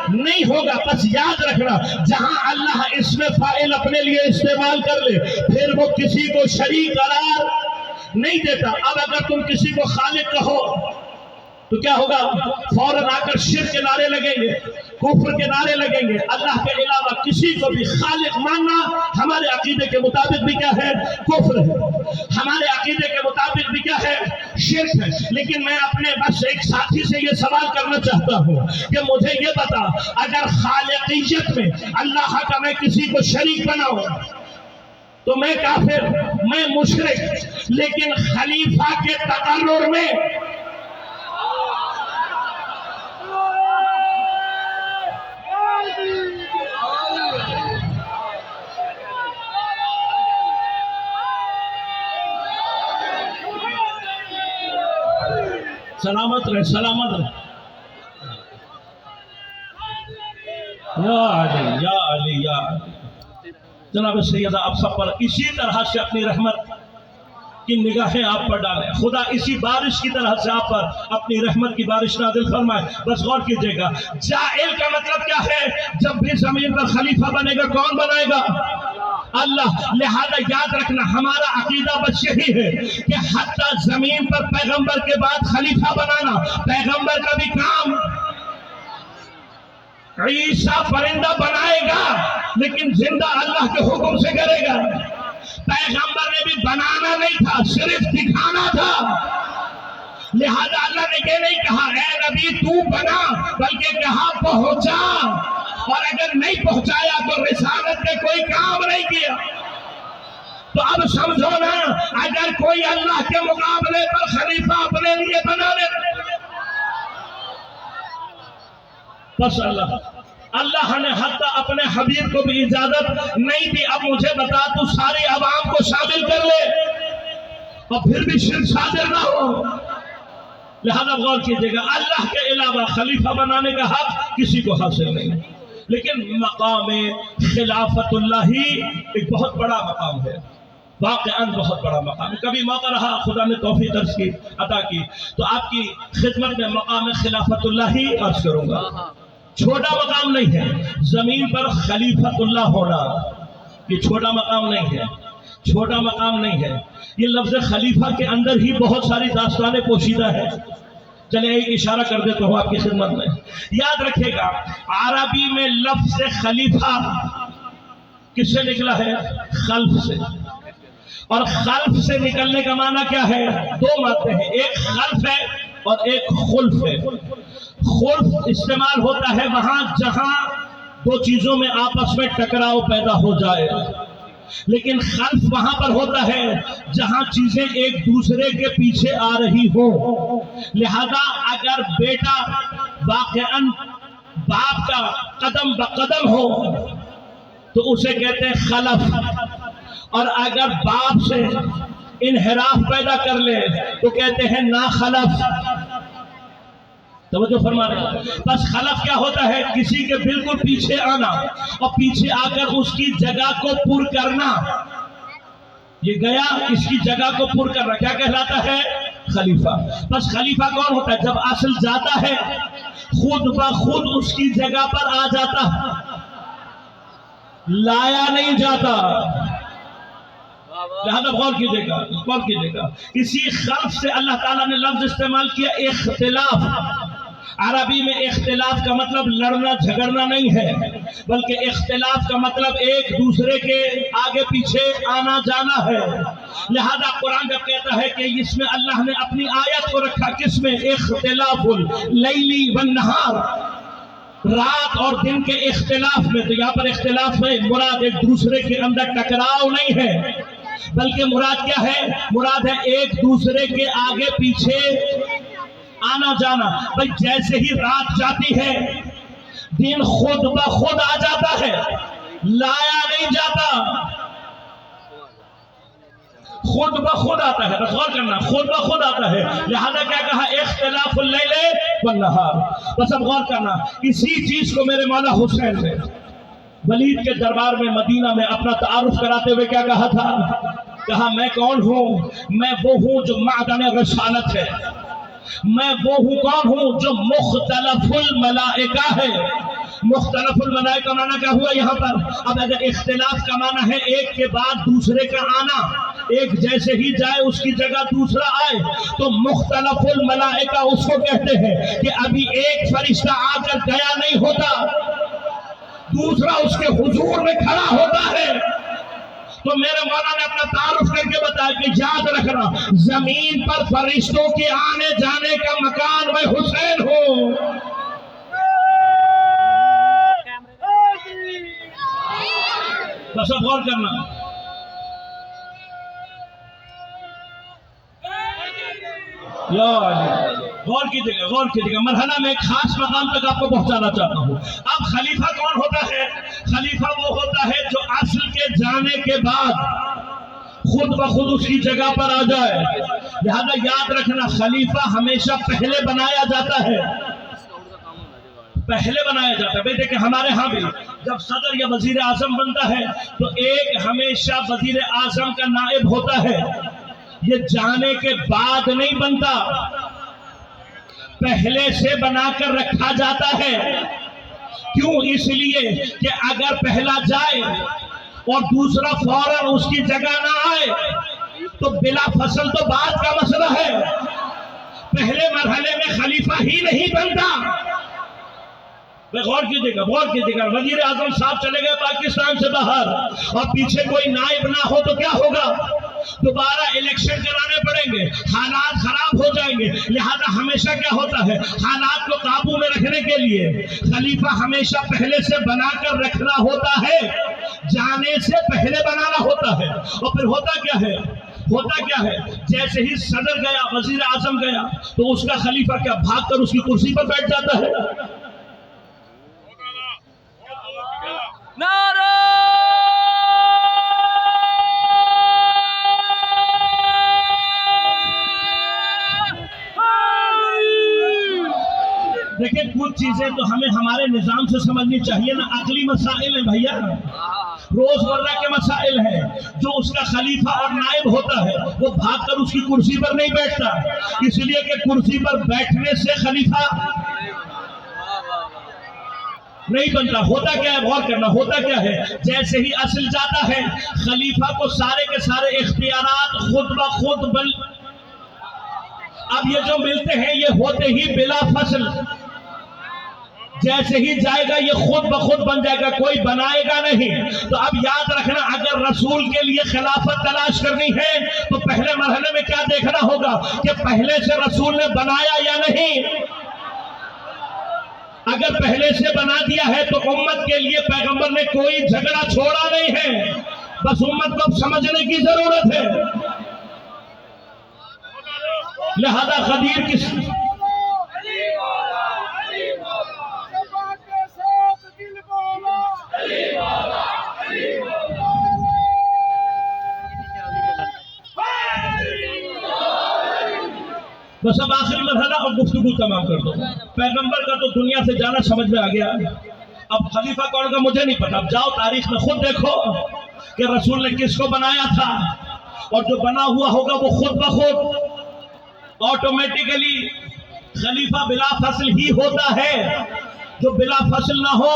نہیں ہوگا۔ بس یاد رکھنا، جہاں اللہ اس میں فاعل اپنے لیے استعمال کر لے پھر وہ کسی کو شریک قرار نہیں دیتا۔ اب اگر تم کسی کو خالق کہو تو کیا ہوگا؟ فوراً آ کر شرک کے نعرے لگیں گے، کفر کے نعرے لگیں گے۔ اللہ کے علاوہ کسی کو بھی خالق ماننا ہمارے عقیدے کے مطابق بھی کیا ہے؟ کفر ہے۔ ہمارے عقیدے کے مطابق بھی کیا ہے؟ شرک ہے۔ لیکن میں اپنے بس ایک ساتھی سے یہ سوال کرنا چاہتا ہوں کہ مجھے یہ بتا، اگر خالقیت میں اللہ کا میں کسی کو شریک بناؤں تو میں کافر، میں مشرک، لیکن خلیفہ کے تقرر میں سلامت رہے، سلامت رہے۔ یا علی یا علی یا علی۔ جناب سیدہ آپ سب پر اسی طرح سے اپنی رحمت کی نگاہیں آپ پر ڈالیں، خدا اسی بارش کی طرح سے آپ پر اپنی رحمت کی بارش نازل فرمائے۔ بس غور کیجئے گا، جاعل کا مطلب کیا ہے؟ جب بھی زمین پر خلیفہ بنے گا کون بنائے گا؟ اللہ۔ لہذا یاد رکھنا، ہمارا عقیدہ بس یہی ہے کہ حتی زمین پر پیغمبر کے بعد خلیفہ بنانا پیغمبر کا بھی کام۔ عیسیٰ پرندہ بنائے گا لیکن زندہ اللہ کے حکم سے کرے گا۔ پیغمبر نے بھی بنانا نہیں تھا، صرف دکھانا تھا۔ لہذا اللہ نے یہ نہیں کہا اے نبی تو بنا، بلکہ کہا پہنچا، اور اگر نہیں پہنچایا تو رسالت نے کوئی کام نہیں کیا۔ تو اب سمجھو نا، اگر کوئی اللہ کے مقابلے پر خلیفہ اپنے لیے بنا لے، بس اللہ نے حتی اپنے حبیب کو بھی اجازت نہیں دی۔ اب مجھے بتا، تو ساری عوام کو شامل کر لے اور پھر بھی شرک صادر نہ ہو۔ لہذا غور کیجئے گا، اللہ کے علاوہ خلیفہ بنانے کا حق کسی کو حاصل نہیں، لیکن مقام خلافت اللہ ہی ایک بہت بڑا مقام ہے، واقعاً بہت بڑا مقام ہے۔ کبھی موقع رہا، خدا نے توفیق عطا کی تو آپ کی خدمت میں مقام خلافت اللہ ہی عرض کروں گا۔ چھوٹا مقام نہیں ہے، زمین پر خلیفت اللہ ہونا یہ چھوٹا مقام نہیں ہے، چھوٹا مقام نہیں ہے۔ یہ لفظ خلیفہ کے اندر ہی بہت ساری داستانیں پوشیدہ ہیں۔ چلے ایک اشارہ کر دیتا ہوں آپ کی خدمت میں۔ یاد رکھیے گا، عربی میں لفظ خلیفہ کس سے نکلا ہے؟ خلف سے۔ اور خلف سے نکلنے کا معنی کیا ہے؟ دو معنی ہیں، ایک خلف ہے اور ایک خلف ہے۔ خلف استعمال ہوتا ہے وہاں جہاں دو چیزوں میں آپس میں ٹکراؤ پیدا ہو جائے، لیکن خلف وہاں پر ہوتا ہے جہاں چیزیں ایک دوسرے کے پیچھے آ رہی ہو۔ لہذا اگر بیٹا واقعاً باپ کا قدم بقدم ہو تو اسے کہتے ہیں خلف، اور اگر باپ سے انحراف پیدا کر لے تو کہتے ہیں نا خلف۔ توجہ فرما رہے ہیں۔ بس خلف کیا ہوتا ہے؟ کسی کے بالکل پیچھے آنا اور پیچھے آ کر اس کی جگہ کو پر کرنا۔ یہ گیا، اس کی جگہ کو پر کرنا کیا کہلاتا ہے؟ خلیفہ۔ بس خلیفہ کون ہوتا ہے؟ جب اصل جاتا ہے خود بخود اس کی جگہ پر آ جاتا، لایا نہیں جاتا۔ لہذا غور کیجیے گا اسی خلف سے اللہ تعالیٰ نے لفظ استعمال کیا اختلاف. عربی میں اختلاف کا مطلب لڑنا جھگڑنا نہیں ہے، بلکہ اختلاف کا مطلب ایک دوسرے کے آگے پیچھے آنا جانا ہے. لہذا قرآن جب کہتا ہے کہ اس میں اللہ نے اپنی آیت کو رکھا کس میں؟ اختلاف اللیلی والنہار، رات اور دن کے اختلاف میں. تو یہاں پر اختلاف میں مراد ایک دوسرے کے اندر ٹکراؤ نہیں ہے، بلکہ مراد کیا ہے؟ مراد ہے ایک دوسرے کے آگے پیچھے آنا جانا. بھئی جیسے ہی رات جاتی ہے دن خود بخود آ جاتا ہے، لایا نہیں جاتا، خود بخود آتا ہے. بس غور کرنا، خود بخود آتا ہے. لہذا کیا کہا؟ اختلاف اللیل والنہار. بس اب غور کرنا، اسی چیز کو میرے مولا حسین نے ولید کے دربار میں مدینہ میں اپنا تعارف کراتے ہوئے کیا کہا تھا؟ کہا میں کون ہوں؟ میں وہ ہوں جو معدن رسالت ہے، میں وہ ہوں کون ہوں جو مختلف الملائکہ ہے. مختلف الملائکہ معنی کیا ہوا یہاں پر؟ اب اگر اختلاف کا معنی ہے ایک کے بعد دوسرے کا آنا، ایک جیسے ہی جائے اس کی جگہ دوسرا آئے، تو مختلف الملائکہ اس کو کہتے ہیں کہ ابھی ایک فرشتہ آ کر گیا نہیں ہوتا، دوسرا اس کے حضور میں کھڑا ہوتا ہے. تو میرے مولا نے اپنا تعارف کر کے بتایا کہ یاد رکھنا زمین پر فرشتوں کے آنے جانے کا مکان میں حسین ہوں. بس اب غور کرنا، یا علی غور کیجیے گا. مرحلہ میں ایک خاص مقام تک آپ کو پہنچانا چاہتا ہوں. اب خلیفہ کون ہوتا ہے؟ خلیفہ وہ ہوتا ہے جو اصل کے جانے کے بعد خود بخود اس کی جگہ پر آ جائے. لہذا یاد رکھنا خلیفہ ہمیشہ پہلے بنایا جاتا ہے، پہلے بنایا جاتا ہے. بھئی دیکھیں ہمارے ہاں بھی جب صدر یا وزیر اعظم بنتا ہے تو ایک ہمیشہ وزیر اعظم کا نائب ہوتا ہے. یہ جانے کے بعد نہیں بنتا، پہلے سے بنا کر رکھا جاتا ہے. کیوں؟ اس لیے کہ اگر پہلا جائے اور دوسرا فوراً اس کی جگہ نہ آئے تو بلا فصل تو بعد کا مسئلہ ہے. پہلے مرحلے میں خلیفہ ہی نہیں بنتا. غور کیجیے گا وزیر اعظم صاحب چلے گئے پاکستان سے باہر اور پیچھے کوئی نائب نہ ہو تو کیا ہوگا؟ دوبارہ الیکشن کرانے پڑیں گے، حالات خراب ہو جائیں گے. لہذا ہمیشہ کیا ہوتا ہے؟ حالات کو قابو میں رکھنے کے لیے خلیفہ ہمیشہ پہلے سے بنا کر رکھنا ہوتا ہے، جانے سے پہلے بنانا ہوتا ہے. اور پھر ہوتا کیا ہے؟ جیسے ہی صدر گیا، وزیر اعظم گیا، تو اس کا خلیفہ کیا بھاگ کر اس کی کرسی پر بیٹھ جاتا ہے. دیکھیں کچھ چیزیں تو ہمیں ہمارے نظام سے سمجھنی چاہیے نا. عقلی مسائل ہیں بھیا، روزمرہ کے مسائل ہیں. جو اس کا خلیفہ اور نائب ہوتا ہے وہ بھاگ کر اس کی کرسی پر نہیں بیٹھتا، اس لیے کہ کرسی پر بیٹھنے سے خلیفہ نہیں بنتا. ہوتا کیا ہے؟ غور کرنا، ہوتا کیا ہے؟ جیسے ہی اصل جاتا ہے خلیفہ کو سارے کے سارے اختیارات خود بخود اب یہ جو ملتے ہیں یہ ہوتے ہی بلا فصل. جیسے ہی جائے گا یہ خود بخود بن جائے گا، کوئی بنائے گا نہیں. تو اب یاد رکھنا اگر رسول کے لیے خلافت تلاش کرنی ہے تو پہلے مرحلے میں کیا دیکھنا ہوگا کہ پہلے سے رسول نے بنایا یا نہیں. اگر پہلے سے بنا دیا ہے تو امت کے لیے پیغمبر نے کوئی جھگڑا چھوڑا نہیں ہے. بس امت کو سمجھنے کی ضرورت ہے. لہذا غدیر کس بس اب آخری مرحلہ اور گفتگو تمام کر دو. پیغمبر کا تو دنیا سے جانا سمجھ میں آ گیا. اب خلیفہ کون کا مجھے نہیں پتا. اب جاؤ تاریخ میں خود دیکھو کہ رسول نے کس کو بنایا تھا، اور جو بنا ہوا ہوگا وہ خود بخود آٹومیٹیکلی خلیفہ بلا فصل ہی ہوتا ہے. جو بلا فصل نہ ہو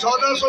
1400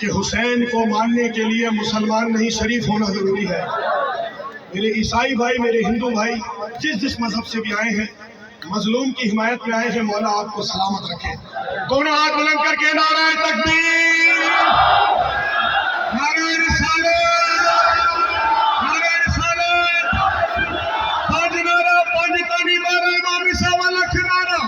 کہ حسین کو ماننے کے لیے مسلمان نہیں شریف ہونا ضروری ہے۔ میرے عیسائی بھائی، میرے ہندو بھائی، جس مذہب سے بھی آئے ہیں، مظلوم کی حمایت میں آئے ہیں، مولا آپ کو سلامت رکھے۔ دونوں ہاتھ بلند کر کے نعرہ تکبیر، نعرہ رسالت، نعرہ رسالت، پانچ نعرہ، پانچ تانی نعرہ، امام صاحب لکھ نعرہ،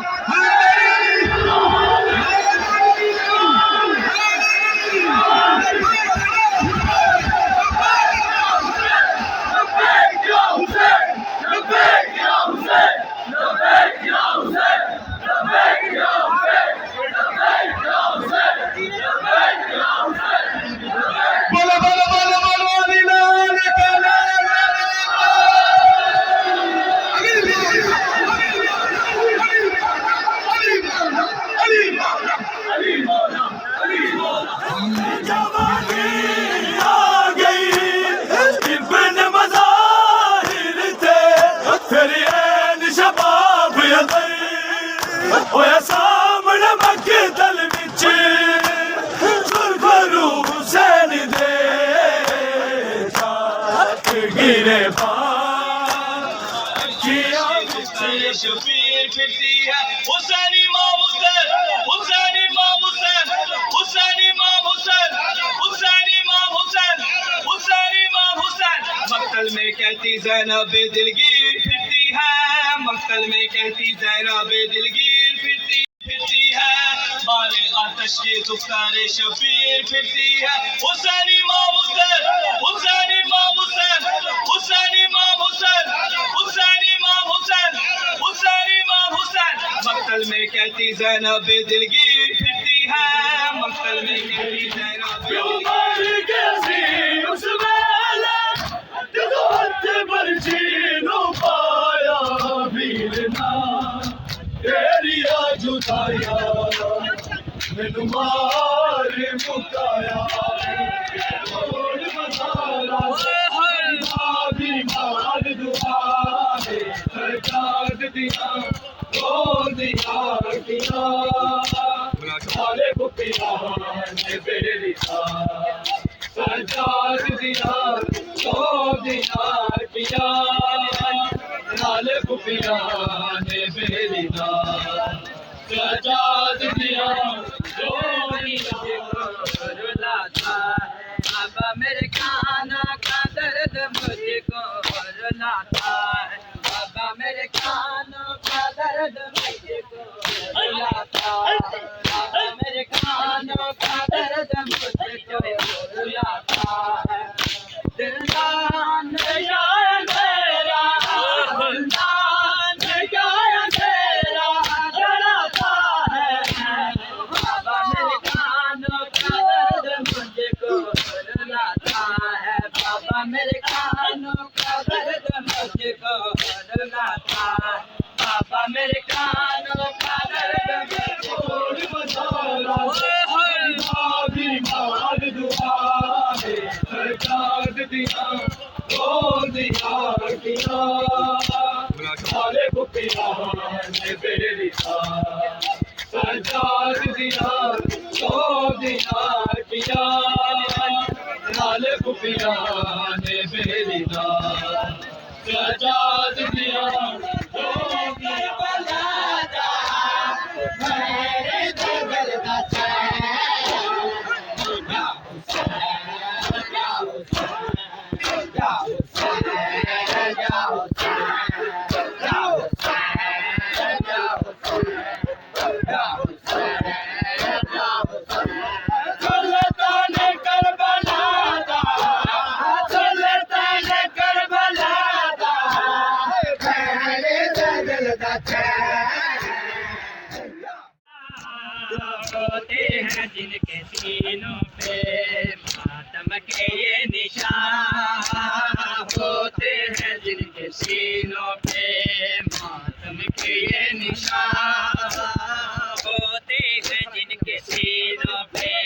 شبیر پھرتی ہے حسین امام حسین، حسین امام حسین، حسین امام حسین، حسین امام حسین، حسین امام حسین۔ مقتل میں کہتی زینب دلگیر پھرتی ہے، مقتل میں کہتی زینب دلگیر پھرتی ہے، مارے آتش کے دختر شبیر پھرتی ہے حسین امام حسین، حسین امام حسین، حسین امام حسین، حسین امام حسین، حسین امام حسین۔ مقتل میں کہتی زینب دلگیر پھرتی ہے، مقتل میں کہتی زینب بابا میرے کانا کا درد مجھ کو رلاتا ہے، بابا میرے کانوں کا درد مجھ کو رلاتا ہے، بابا میرے کانوں کا درد مجھ کو رلاتا ہے۔ دلدان یا میرا دلدان یا میرا رلاتا ہے، بابا میرے کانوں کا درد مجھ کو رلاتا ہے، بابا میرے کانوں کا درد مجھ کو رلاتا ہے، بابا میرے کانوں کا درد مجھ کو رلاتا ہوتے ہیں جن کے سینوں پہ ماتم کے یہ نشان، ہوتے ہیں جن کے سینوں پہ ماتم کے یہ نشان، ہوتے ہیں جن کے سینوں پہ